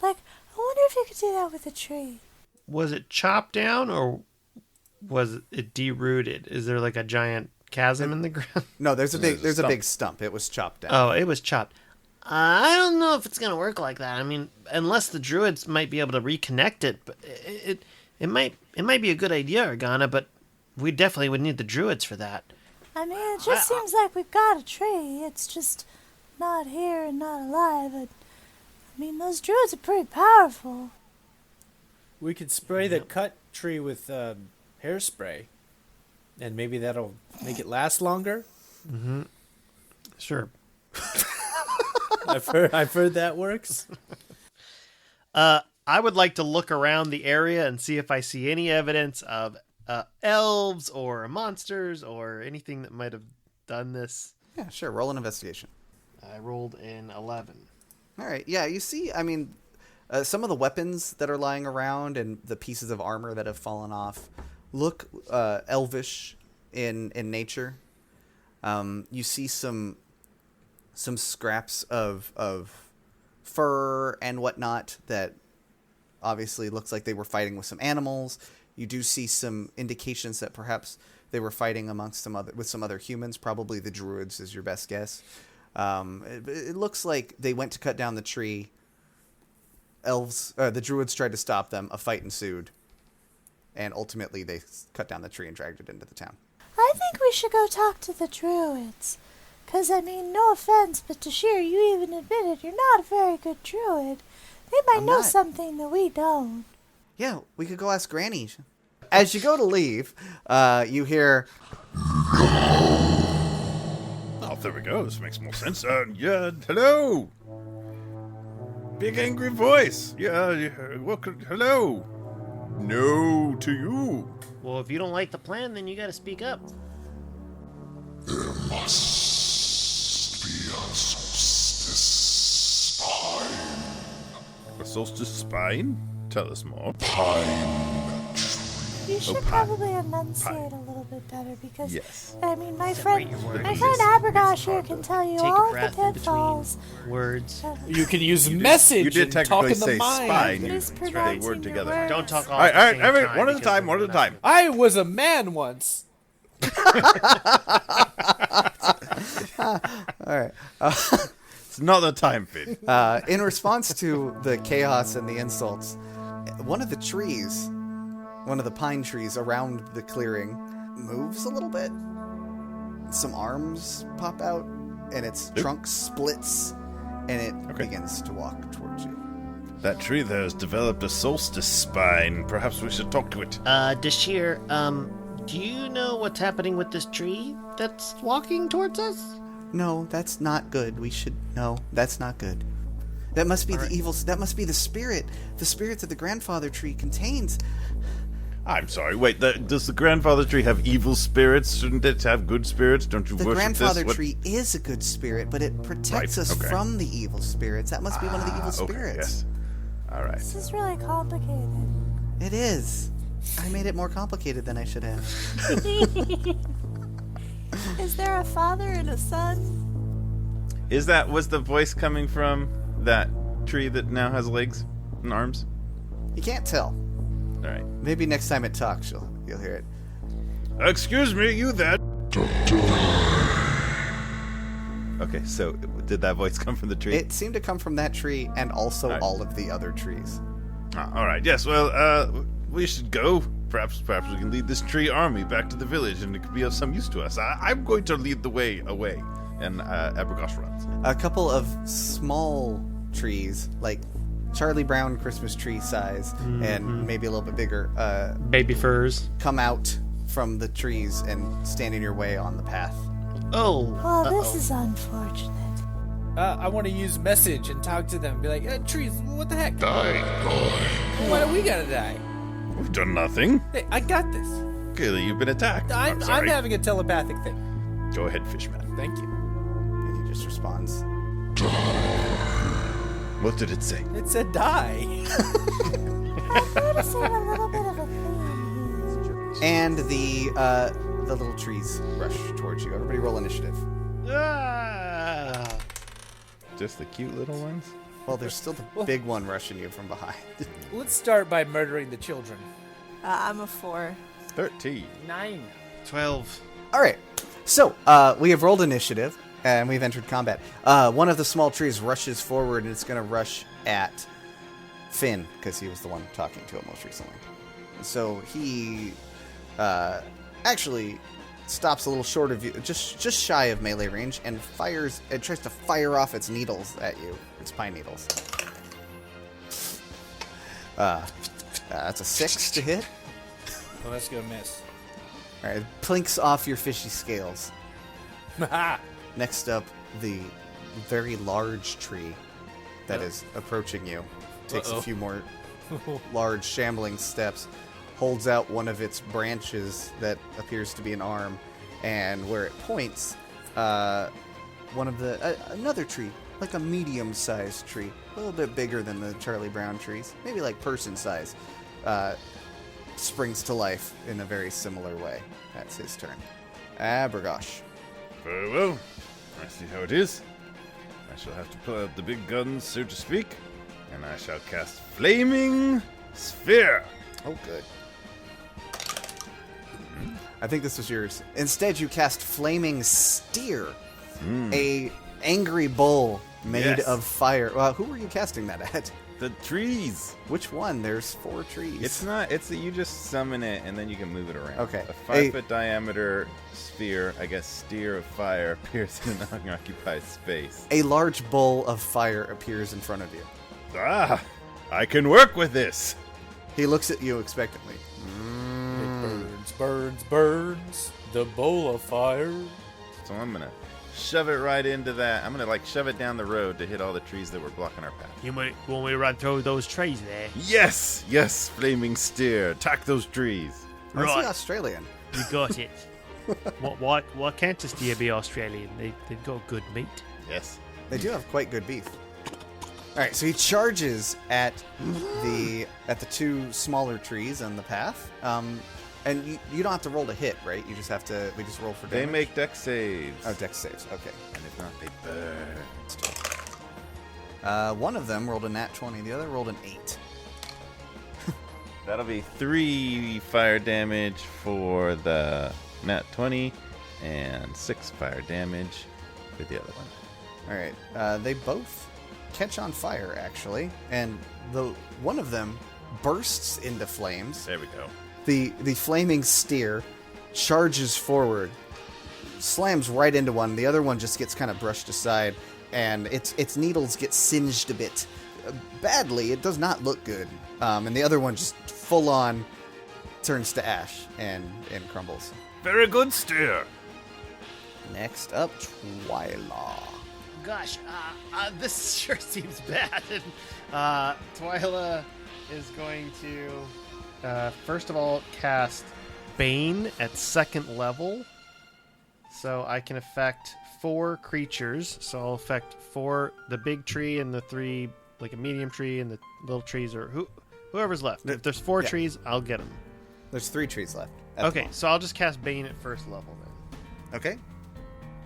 Like, I wonder if you could do that with a tree. Was it chopped down or was it derooted? Is there like a giant chasm in the ground? No, there's a stump. big stump. It was chopped down. Oh, it was chopped. I don't know if it's gonna work like that. I mean, unless the druids might be able to reconnect it, but it might be a good idea, Argana. But we definitely would need the druids for that. I mean, it just seems like we've got a tree. It's just not here and not alive. I mean, those druids are pretty powerful. We could spray the cut tree with hairspray, and maybe that'll make it last longer. Sure. I've heard that works. I would like to look around the area and see if I see any evidence of elves or monsters or anything that might have done this. Yeah, sure. Roll an investigation. I rolled an 11. All right. Yeah, you see, I mean, some of the weapons that are lying around and the pieces of armor that have fallen off look elvish in nature. You see some scraps of fur and whatnot that obviously looks like they were fighting with some animals. You do see some indications that perhaps they were fighting amongst some other humans. Probably the druids is your best guess. It looks like they went to cut down the tree. The druids tried to stop them. A fight ensued, and ultimately they cut down the tree and dragged it into the town. I think we should go talk to the druids. 'Cause, I mean, no offense, but Tashir, you even admitted you're not a very good druid. They might I'm know not. something that we don't. Yeah, we could go ask Granny. As you go to leave, you hear, Oh, there we go. This makes more sense. Yeah, hello. Big angry voice. Yeah, welcome. Hello. No to you. Well, if you don't like the plan, then you got to speak up. There must be a solstice spine. A solstice spine? Tell us more. Pine tree. You should pie. probably enunciate a little bit better because, Yes. I mean, my friend your words. Abregosh here can tell you Take a all of the breath in between pitfalls. words. You can use message You did and talk technically in the say mind. spine. You Mispronouncing they word your together. words. Don't talk all All right, at the all right, same everyone, time one at a because time, one at a time. I was a man once. all right. It's not the time, Finn. In response to the chaos and the insults, one of the trees, one of the pine trees around the clearing, moves a little bit. Some arms pop out, and its trunk splits, and it begins to walk towards you. That tree there has developed a solstice spine. Perhaps we should talk to it. Dashir, do you know what's happening with this tree that's walking towards us? No, that's not good. No, that's not good. That must be the evil. That must be the spirit that the grandfather tree contains. I'm sorry. Wait, does the grandfather tree have evil spirits? Shouldn't it have good spirits? Don't you The worship grandfather this? What- tree is a good spirit, but it protects Right, us okay. from the evil spirits. That must be one of the evil Okay, spirits. yes. All right. This is really complicated. It is. I made it more complicated than I should have. Is there a father and a son? Was the voice coming from that tree that now has legs and arms? You can't tell. All right. Maybe next time it talks, you'll hear it. Excuse me, you there? Okay, so did that voice come from the tree? It seemed to come from that tree and also Alright. all of the other trees. All right. Yes. Well, we should go. Perhaps we can lead this tree army back to the village, and it could be of some use to us. I'm going to lead the way away, and Abregosh runs. A couple of small trees, like Charlie Brown Christmas tree size, and maybe a little bit bigger, Baby furs. come out from the trees and stand in your way on the path. Oh. Oh, this is unfortunate. I want to use message and talk to them. Be like, trees, what the heck? Why do we gotta die? We've done nothing. Hey, I got this. Clearly, you've been attacked. I'm sorry. having a telepathic thing. Go ahead, Fishman. Thank you. And he just responds. What did it say? It said die. I'm noticing a little bit of a theme here. And the little trees rush towards you. Everybody roll initiative. Just the cute little ones? Well, there's still the big one rushing you from behind. Let's start by murdering the children. I'm a 4. 13. 9. 12. All right. So, we have rolled initiative, and we've entered combat. One of the small trees rushes forward, and it's going to rush at Finn, because he was the one talking to it most recently. So he actually stops a little short of you, just shy of melee range, and fires. It tries to fire off its needles at you. Its pine needles. That's a 6 to hit. Well, that's gonna miss. All right, it plinks off your fishy scales. Ha! Next up, the very large tree that is approaching you takes a few more large shambling steps, holds out one of its branches that appears to be an arm, and where it points, another tree, like a medium-sized tree, a little bit bigger than the Charlie Brown trees, maybe like person size, springs to life in a very similar way. That's his turn. Abregosh. Very well. I see how it is. I shall have to pull out the big guns, so to speak, and I shall cast Flaming Sphere. Oh, good. I think this was yours. Instead, you cast Flaming Steer, a angry bull made Yes. of fire. Who were you casting that at? The trees. Which one? There's 4 trees. It's not. You just summon it and then you can move it around. Okay. A 5-foot diameter sphere, I guess, steer of fire appears in an unoccupied space. A large bowl of fire appears in front of you. Ah, I can work with this. He looks at you expectantly. It burns. The bowl of fire. So I'm gonna shove it right into that. I'm gonna shove it down the road to hit all the trees that were blocking our path. You might want me to run through those trees there. Yes, flaming steer. Attack those trees. Right. Right. Australian. You got it. Why can't this deer be Australian? They've got good meat. Yes. They do have quite good beef. All right, so he charges at the 2 smaller trees on the path. And you don't have to roll to hit, right? You just have to. We just roll for damage. They make dex saves. Oh, dex saves. Okay. And if not, they burn. One of them rolled a nat 20. The other rolled an 8. That'll be 3 fire damage for the nat 20 and 6 fire damage for the other one. All right. They both catch on fire, actually, and one of them bursts into flames. There we go. The flaming steer charges forward, slams right into one. The other one just gets kind of brushed aside, and its needles get singed a bit badly. It does not look good. And the other one just full on turns to ash and crumbles. Very good, steer. Next up, Twilah. Gosh, this sure seems bad. Twilah is going to, first of all, cast Bane at 2nd level. So I can affect 4 creatures. So I'll affect 4, the big tree and the 3, like a medium tree and the little trees, or whoever's left. If there's 4 trees, I'll get them. There's 3 trees left. Okay, so I'll just cast Bane at 1st level then. Okay.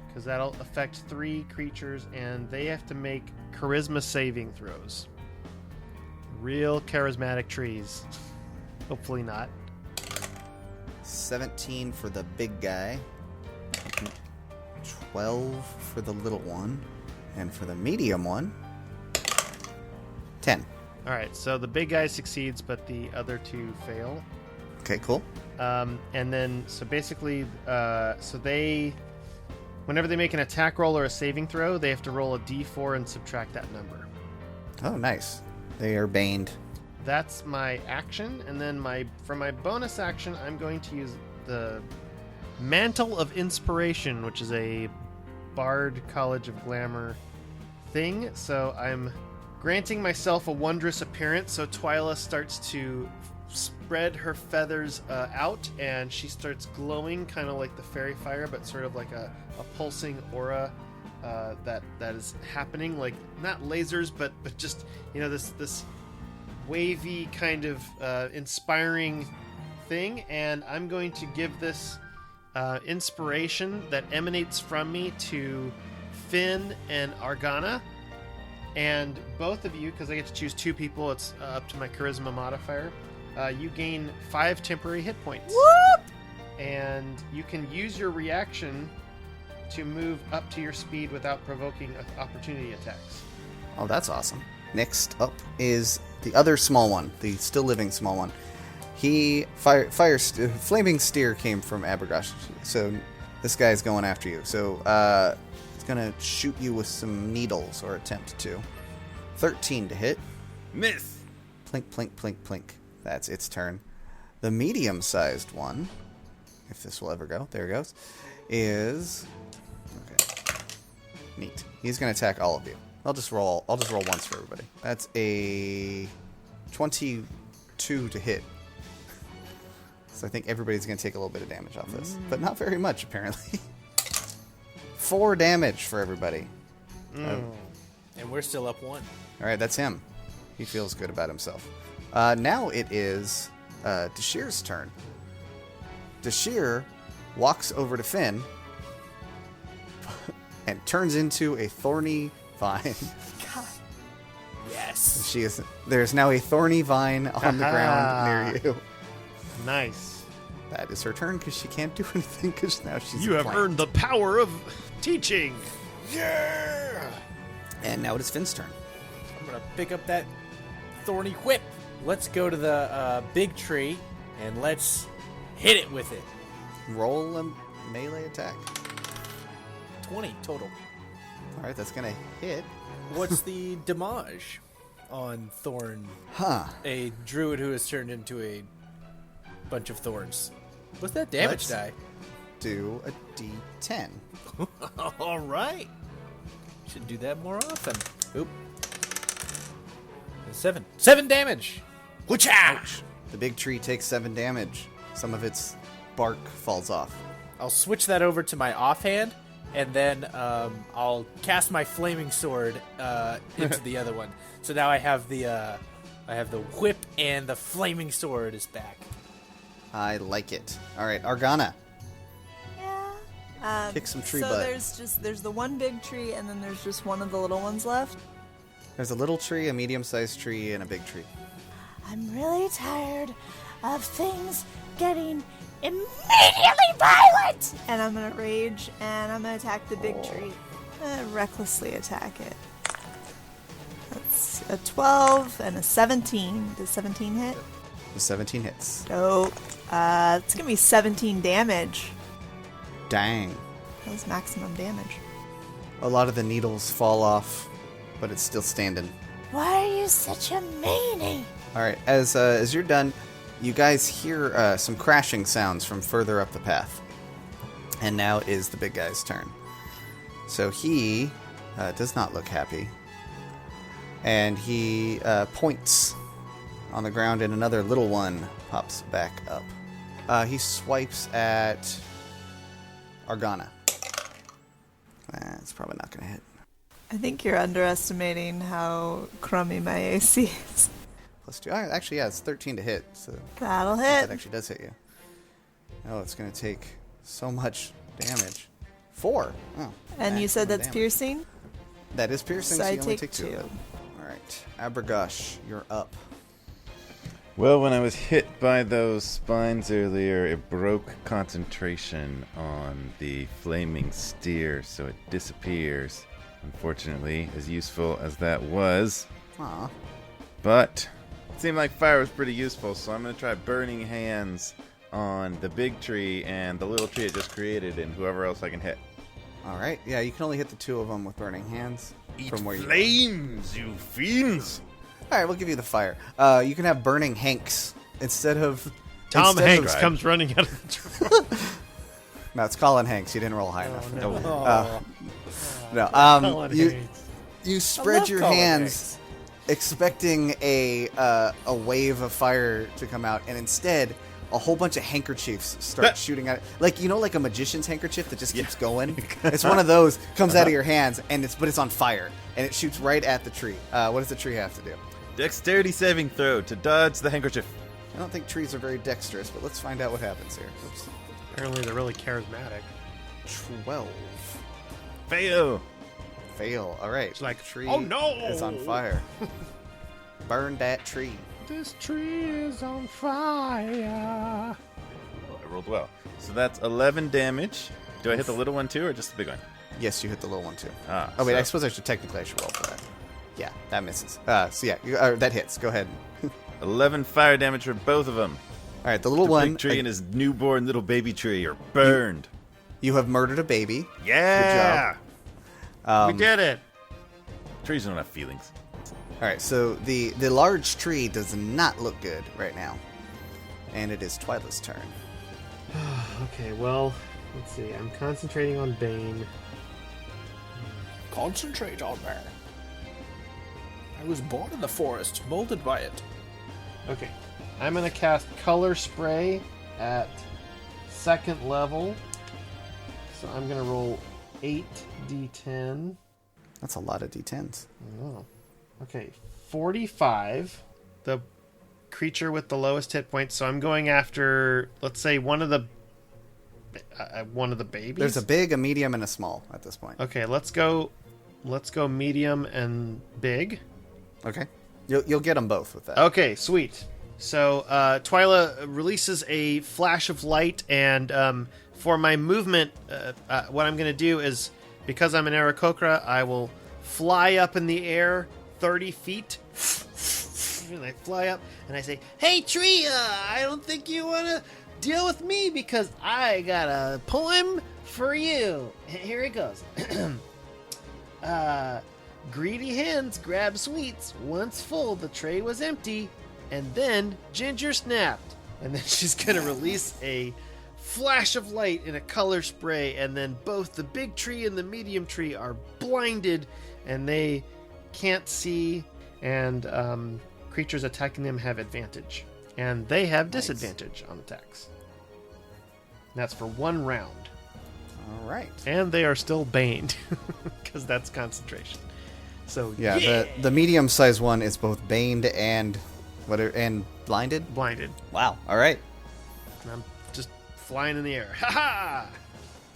Because that'll affect 3 creatures, and they have to make charisma saving throws. Real charismatic trees. Hopefully not. 17 for the big guy. 12 for the little one. And for the medium one, 10. Alright, so the big guy succeeds, but the other 2 fail. Okay, cool. And then, so basically, whenever they make an attack roll or a saving throw, they have to roll a d4 and subtract that number. Oh, nice. They are baned. That's my action, and then for my bonus action, I'm going to use the Mantle of Inspiration, which is a Bard College of Glamour thing. So I'm granting myself a wondrous appearance, so Twilah starts to spread her feathers out, and she starts glowing, kind of like the fairy fire, but sort of like a pulsing aura that is happening, like not lasers, but just this wavy kind of inspiring thing. And I'm going to give this inspiration that emanates from me to Finn and Argana, and both of you, because I get to choose 2 people, it's up to my charisma modifier. You gain 5 temporary hit points. Whoop! And you can use your reaction to move up to your speed without provoking opportunity attacks. Oh, that's awesome. Next up is the other small one, the still living small one. Flaming steer came from Abregosh, so this guy's going after you. So he's gonna shoot you with some needles, or attempt to. 13 to hit. Miss. Plink, plink, plink, plink. That's its turn. The medium-sized one, if this will ever go, there it goes, is okay. Neat. He's gonna attack all of you. I'll just roll once for everybody. That's a 22 to hit. So I think everybody's going to take a little bit of damage off this. But not very much, apparently. 4 damage for everybody. And we're still up 1. Alright, that's him. He feels good about himself. Now it is Dashir's turn. Dashir walks over to Finn and turns into a thorny vine. God. Yes. There's now a thorny vine on the ground near you. Nice. That is her turn, because she can't do anything, because now she's You a have plant. earned the power of teaching. Yeah! And now it is Finn's turn. I'm going to pick up that thorny whip. Let's go to the big tree, and let's hit it with it. Roll a melee attack. 20 total. All right, that's gonna hit. What's the damage on Thorn? A druid who has turned into a bunch of thorns. What's that damage die? Do a D10. All right. Should do that more often. Oop. 7 damage. Ouch. The big tree takes 7 damage. Some of its bark falls off. I'll switch that over to my offhand, and then I'll cast my flaming sword into the other one. So now I have the whip, and the flaming sword is back. I like it. All right, Argana. Yeah. Kick some tree so butt. there's the one big tree, and then there's just one of the little ones left. There's a little tree, a medium-sized tree, and a big tree. I'm really tired of things getting immediately violent. And I'm gonna rage, and I'm gonna attack the big tree. Recklessly attack it. That's a 12 and a 17. Does 17 hit? The 17 hits. Dope. It's gonna be 17 damage. Dang. That was maximum damage. A lot of the needles fall off, but it's still standing. Why are you such a meanie? All right, as you're done, you guys hear some crashing sounds from further up the path. And now it is the big guy's turn. So he does not look happy. And he points on the ground, and another little one pops back up. He swipes at Argana. That's probably not going to hit. I think you're underestimating how crummy my AC is. +2. Actually, yeah, it's 13 to hit. So That'll that hit. actually does hit you. Oh, it's going to take so much damage. 4. Oh. And you said maximum that's damage. piercing? That is piercing, So so I you only take take 2 of 2. it. All right. Abregosh, you're up. Well, when I was hit by those spines earlier, it broke concentration on the flaming steer, so it disappears. Unfortunately, as useful as that was. Aw. But it seemed like fire was pretty useful, so I'm going to try burning hands on the big tree and the little tree it just created and whoever else I can hit. All right. Yeah, you can only hit the 2 of them with burning hands. Eat from where flames, you fiends! All right, we'll give you the fire. You can have burning Hanks instead of Tom instead Hanks of- comes running out of the tree. No, it's Colin Hanks. You didn't roll high enough. Oh. No. Colin You Hanks. you spread love your Colin hands, expecting a wave of fire to come out, and instead, a whole bunch of handkerchiefs start shooting out. Like, you know, like a magician's handkerchief that just keeps going. It's one of those comes out of your hands, and it's on fire, and it shoots right at the tree. What does the tree have to do? Dexterity saving throw to dodge the handkerchief. I don't think trees are very dexterous, but let's find out what happens here. Oops. Apparently they're really charismatic. 12. Fail. Fail. All right. It's like, tree oh no! is on fire. Burn that tree. This tree is on fire. Oh, I rolled well. So that's 11 damage. Do I hit the little one too, or just the big one? Yes, you hit the little one too. Ah, Oh wait, so- I suppose I should roll for that. Yeah, that misses. So yeah, that hits. Go ahead. 11 fire damage for both of them. All right, the little The one. big tree and his newborn little baby tree are burned. You have murdered a baby. Yeah. We did it. Trees don't have feelings. All right, so the large tree does not look good right now, and it is Twilah's turn. Okay, well, let's see. I'm concentrating on Bane. Concentrate on there. I was born in the forest, molded by it. Okay, I'm gonna cast Color Spray at 2nd level. So I'm gonna roll 8d10. That's a lot of d10s. Oh. Okay, 45. The creature with the lowest hit points. So I'm going after, let's say, one of the babies. There's a big, a medium, and a small at this point. Okay, let's go medium and big. Okay, you'll get them both with that. Okay, sweet. So Twilah releases a flash of light, and for my movement, what I'm going to do is, because I'm an Aarakocra, I will fly up in the air 30 feet and I fly up and I say, "Hey, tree, I don't think you want to deal with me because I got a poem for you. Here it goes. Greedy hands grab sweets. Once full, the tray was empty, and then Ginger snapped." And then she's gonna release a flash of light in a color spray, and then both the big tree and the medium tree are blinded, and they can't see, and creatures attacking them have advantage, and they have disadvantage on attacks. And that's for 1 round. All right. And they are still baned, because that's concentration. So Yeah, the medium-sized one is both baned and blinded. blinded. Wow. All right. And I'm just flying in the air. Ha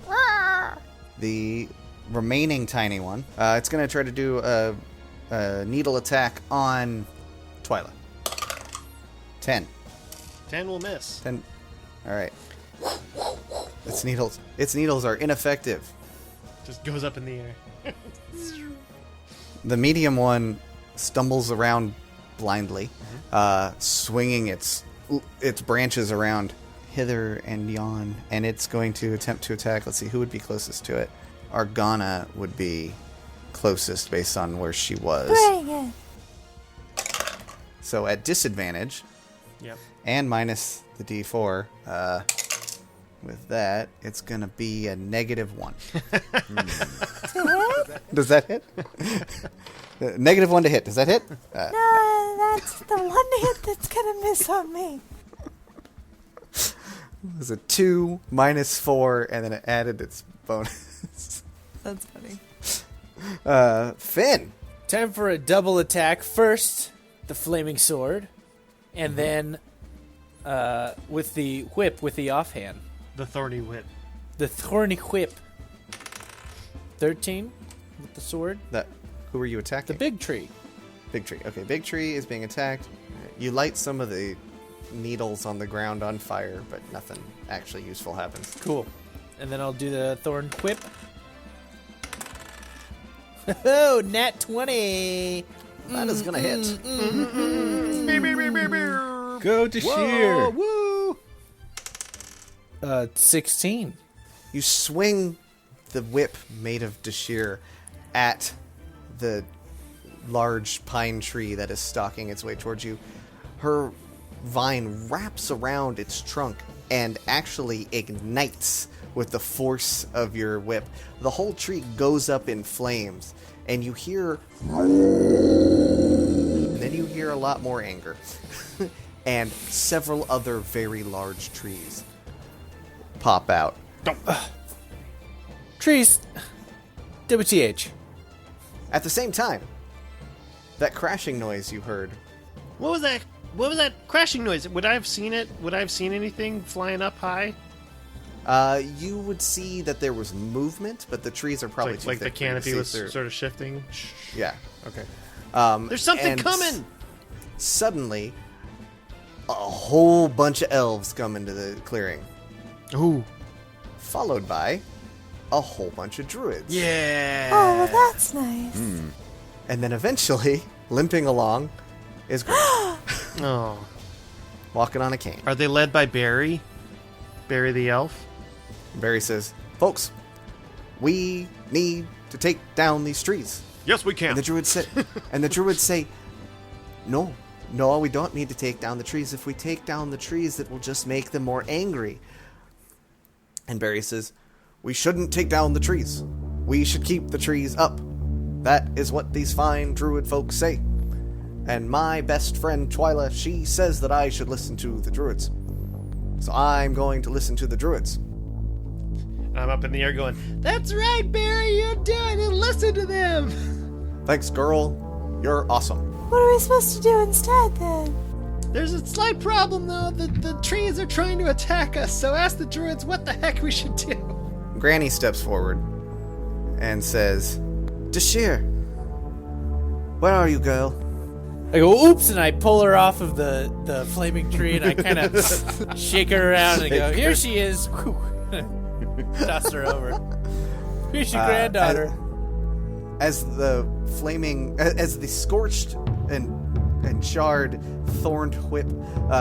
ha! The remaining tiny one, it's going to try to do a needle attack on Twilah. 10. 10 will miss. 10. All right. Its needles are ineffective. Just goes up in the air. The medium one stumbles around blindly, swinging its branches around hither and yon, and it's going to attempt to attack. Let's see, who would be closest to it? Argana would be closest based on where she was. Bring it. So at disadvantage, Yep. and minus the d4, with that, it's going to be a -1. Does that hit? -1 to hit. Does that hit? No, that's the one hit that's gonna miss on me. It was a 2 minus 4, and then it added its bonus. That's funny. Finn. Time for a double attack. First, the flaming sword, and then with the whip, with the offhand. The thorny whip. The thorny whip. 13 with the sword. Who are you The attacking? big tree. Big tree. Okay, big tree is being attacked. You light some of the needles on the ground on fire, but nothing actually useful happens. Cool. And then I'll do the thorn whip. Oh, nat 20. That is gonna hit. Go to sheer. Woo! 16. You swing the whip made of Dashir at the large pine tree that is stalking its way towards you. Her vine wraps around its trunk and actually ignites with the force of your whip. The whole tree goes up in flames, and you hear... And then you hear a lot more anger. And several other very large trees pop out. Trees. WTH. At the same time, that crashing noise you heard, What was that? What was that crashing noise? Would I have seen it? Would I have seen anything flying up high? you would see that there was movement, but the trees are probably too Like the thick for you to canopy see was through. sort of shifting. Yeah. Okay. There's something and coming. Suddenly, a whole bunch of elves come into the clearing, Ooh. followed by a whole bunch of druids. Yeah. Oh, well, that's nice. And then eventually, limping along, is Grant, Oh. walking on a cane. Are they led by Barry? Barry the elf? Barry says, "Folks, we need to take down these trees." Yes, we can. And the druids say, no, we don't need to take down the trees. If we take down the trees, it will just make them more angry. And Barry says, we shouldn't take down the trees. We should keep the trees up. That is what these fine druid folks say. And my best friend Twilah, she says that I should listen to the druids. So I'm going to listen to the druids. I'm up in the air going, that's right, Barry, you do it and listen to them. Thanks, girl. You're awesome. What are we supposed to do instead, then? There's a slight problem, though. The trees are trying to attack us, so ask the druids what the heck we should do. Granny steps forward and says, Dashir, where are you, girl? I go, oops, and I pull her off of the flaming tree, and I kind of shake her around and go, here she is. Toss her over. Here's your granddaughter. As the scorched and and charred, thorned whip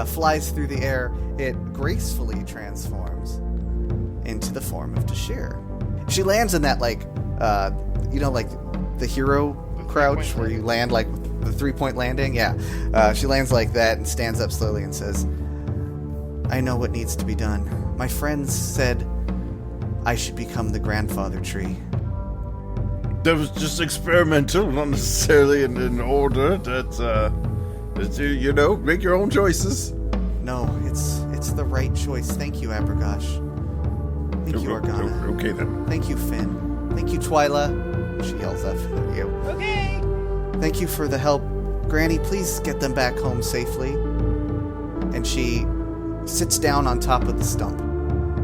flies through the air, it gracefully transforms into the form of Dashir. She lands in that, like the hero crouch where you land like the 3-point landing. Yeah. She lands like that and stands up slowly and says, I know what needs to be done. My friends said I should become the grandfather tree. That was just experimental, not necessarily in order. That make your own choices. No, it's the right choice. Thank you, Abregosh. Thank you, Argana. Okay then. Thank you, Finn. Thank you, Twilah. She yells up at you. Okay. Thank you for the help. Granny, please get them back home safely. And she sits down on top of the stump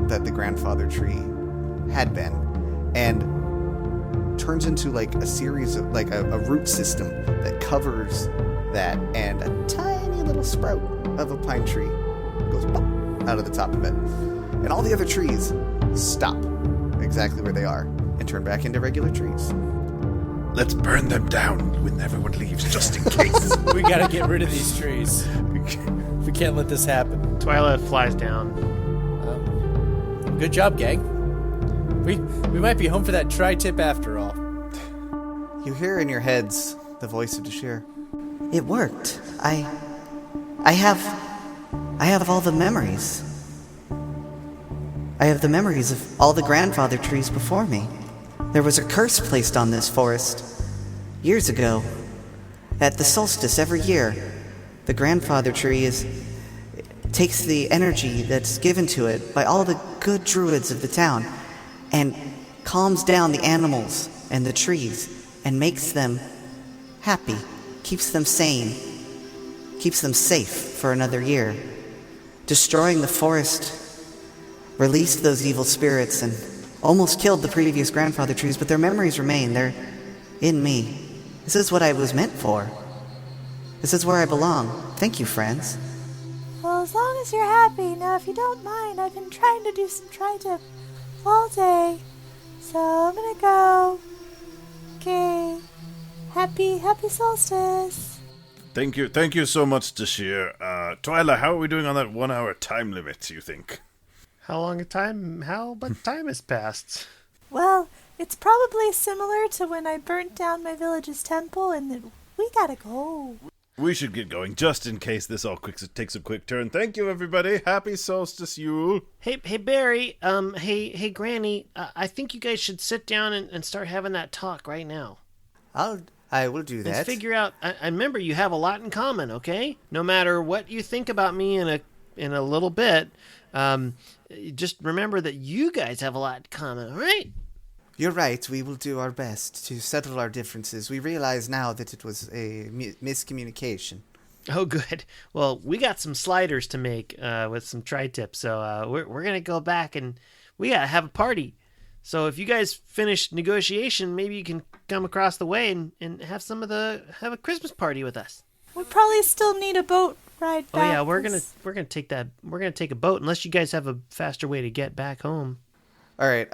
that the grandfather tree had been and turns into like a series of like a root system that covers that, and a tiny little sprout of a pine tree goes pop out of the top of it. And all the other trees stop exactly where they are and turn back into regular trees. Let's burn them down when everyone leaves, just in case. We gotta get rid of these trees. We can't let this happen. Twilah flies down. Good job, gang. We might be home for that tri-tip after all. You hear in your heads the voice of Dashir. It worked. I have all the memories. I have the memories of all the grandfather trees before me. There was a curse placed on this forest years ago. At the solstice every year, the grandfather tree takes the energy that's given to it by all the good druids of the town and calms down the animals and the trees and makes them happy, keeps them sane, keeps them safe for another year. Destroying the forest released those evil spirits and almost killed the previous grandfather trees, but their memories remain. They're in me. This is what I was meant for. This is where I belong. Thank you, friends. Well, as long as you're happy. Now, if you don't mind, I've been trying to do some tri-tip all day. So I'm gonna go. Okay. Happy solstice. Thank you so much, Dashir. Twilah, how are we doing on that 1 hour time limit, you think? How much time has passed? Well, it's probably similar to when I burnt down my village's temple, and then we gotta go. We should get going, just in case this all takes a quick turn. Thank you, everybody. Happy solstice, Yule. Hey, Barry. Hey, Granny. I think you guys should sit down and start having that talk right now. I will do that. Let's figure out. I remember you have a lot in common. Okay, no matter what you think about me in a little bit, just remember that you guys have a lot in common. All right. You're right. We will do our best to settle our differences. We realize now that it was a miscommunication. Oh, good. Well, we got some sliders to make with some tri-tips, so we're gonna go back and we gotta have a party. So if you guys finish negotiation, maybe you can come across the way and have a Christmas party with us. We probably still need a boat ride back. Oh yeah, we're gonna take a boat unless you guys have a faster way to get back home. All right.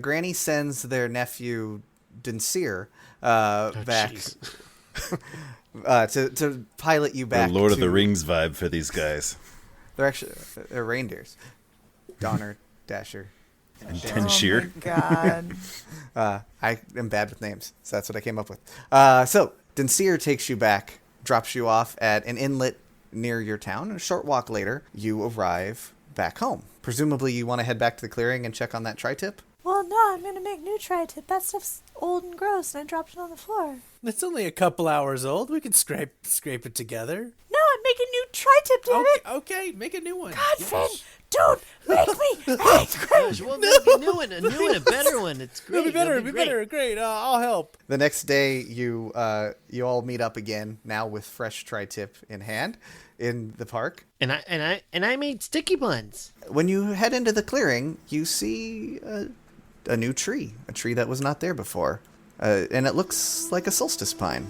Granny sends their nephew Dinsir back to pilot you back. The Lord of the Rings vibe for these guys. They're reindeers. Donner, Dasher, and Tenshir. Oh my god. I am bad with names, so that's what I came up with. So Dinsir takes you back, drops you off at an inlet near your town, and a short walk later, you arrive back home. Presumably you want to head back to the clearing and check on that tri-tip? Well, no, I'm gonna make new tri-tip. That stuff's old and gross, and I dropped it on the floor. It's only a couple hours old. We can scrape it together. No, I'm making new tri-tip, damn it! Okay, make a new one. God, Yes. Finn, don't make me! It's great! We'll make a new one, a better one. It's great. It'll be better. Great. I'll help. The next day, you all meet up again, now with fresh tri-tip in hand, in the park. And I made sticky buns. When you head into the clearing, you see a new tree, a tree that was not there before, and it looks like a solstice pine.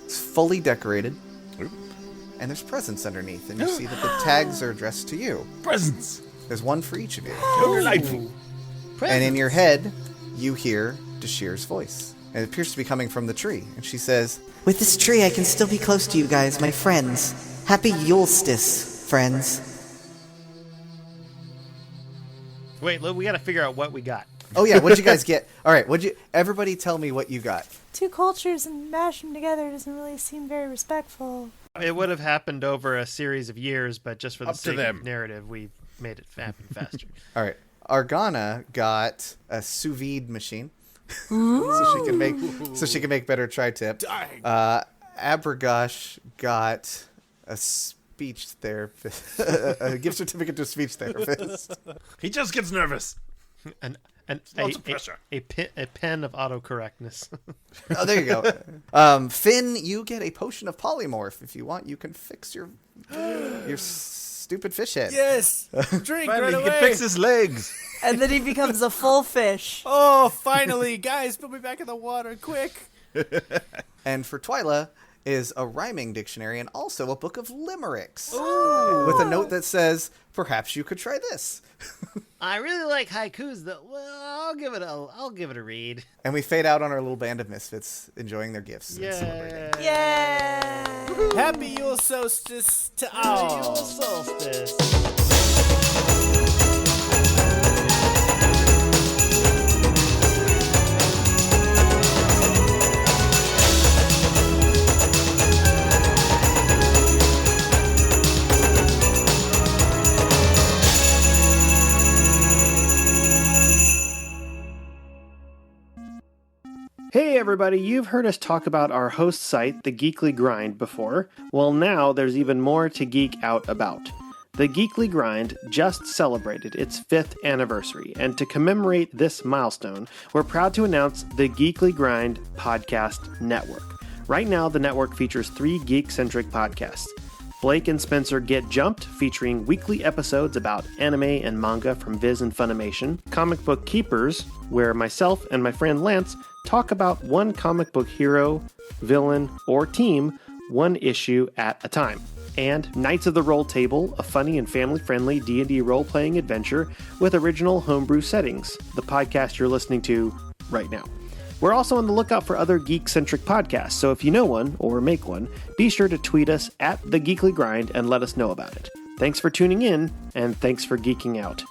It's fully decorated, and there's presents underneath, and you see that the tags are addressed to you. Presents. There's one for each of you. Delightful. And in your head, you hear Dashir's voice. And it appears to be coming from the tree. And she says, "With this tree, I can still be close to you guys, my friends. Happy Yulestice, friends." Wait, look, we got to figure out what we got. Oh yeah, what'd you guys get? All right, everybody tell me what you got. 2 cultures and mash them together doesn't really seem very respectful. It would have happened over a series of years, but just for the Up to sake them. of narrative, we made it happen faster. All right, Argana got a sous vide machine, so she can make better tri-tip. Abregosh got a speech therapist, a gift certificate to a speech therapist. He just gets nervous. Lots of pressure. A pen of autocorrectness. Oh, there you go. Finn, you get a potion of polymorph. If you want, you can fix your stupid fish head. Yes! Drink right Finally, he away! can fix his legs. And then he becomes a full fish. Oh, finally! Guys, put me back in the water, quick! And for Twilah is a rhyming dictionary and also a book of limericks. With a note that says, "Perhaps you could try this." I really like haikus, though. Well, I'll give it a read. And we fade out on our little band of misfits enjoying their gifts and celebrating. Yay! Happy Yule Solstice to all! Yule solstice. Hey everybody, you've heard us talk about our host site, The Geekly Grind, before. Well, now there's even more to geek out about. The Geekly Grind just celebrated its 5th anniversary, and to commemorate this milestone, we're proud to announce the Geekly Grind Podcast Network. Right now, the network features 3 geek-centric podcasts. Blake and Spencer Get Jumped, featuring weekly episodes about anime and manga from Viz and Funimation. Comic Book Keepers, where myself and my friend Lance talk about one comic book hero, villain, or team, one issue at a time. And Knights of the Roll Table, a funny and family-friendly D&D role-playing adventure with original homebrew settings, the podcast you're listening to right now. We're also on the lookout for other geek-centric podcasts, so if you know one, or make one, be sure to tweet us at The Geekly Grind and let us know about it. Thanks for tuning in, and thanks for geeking out.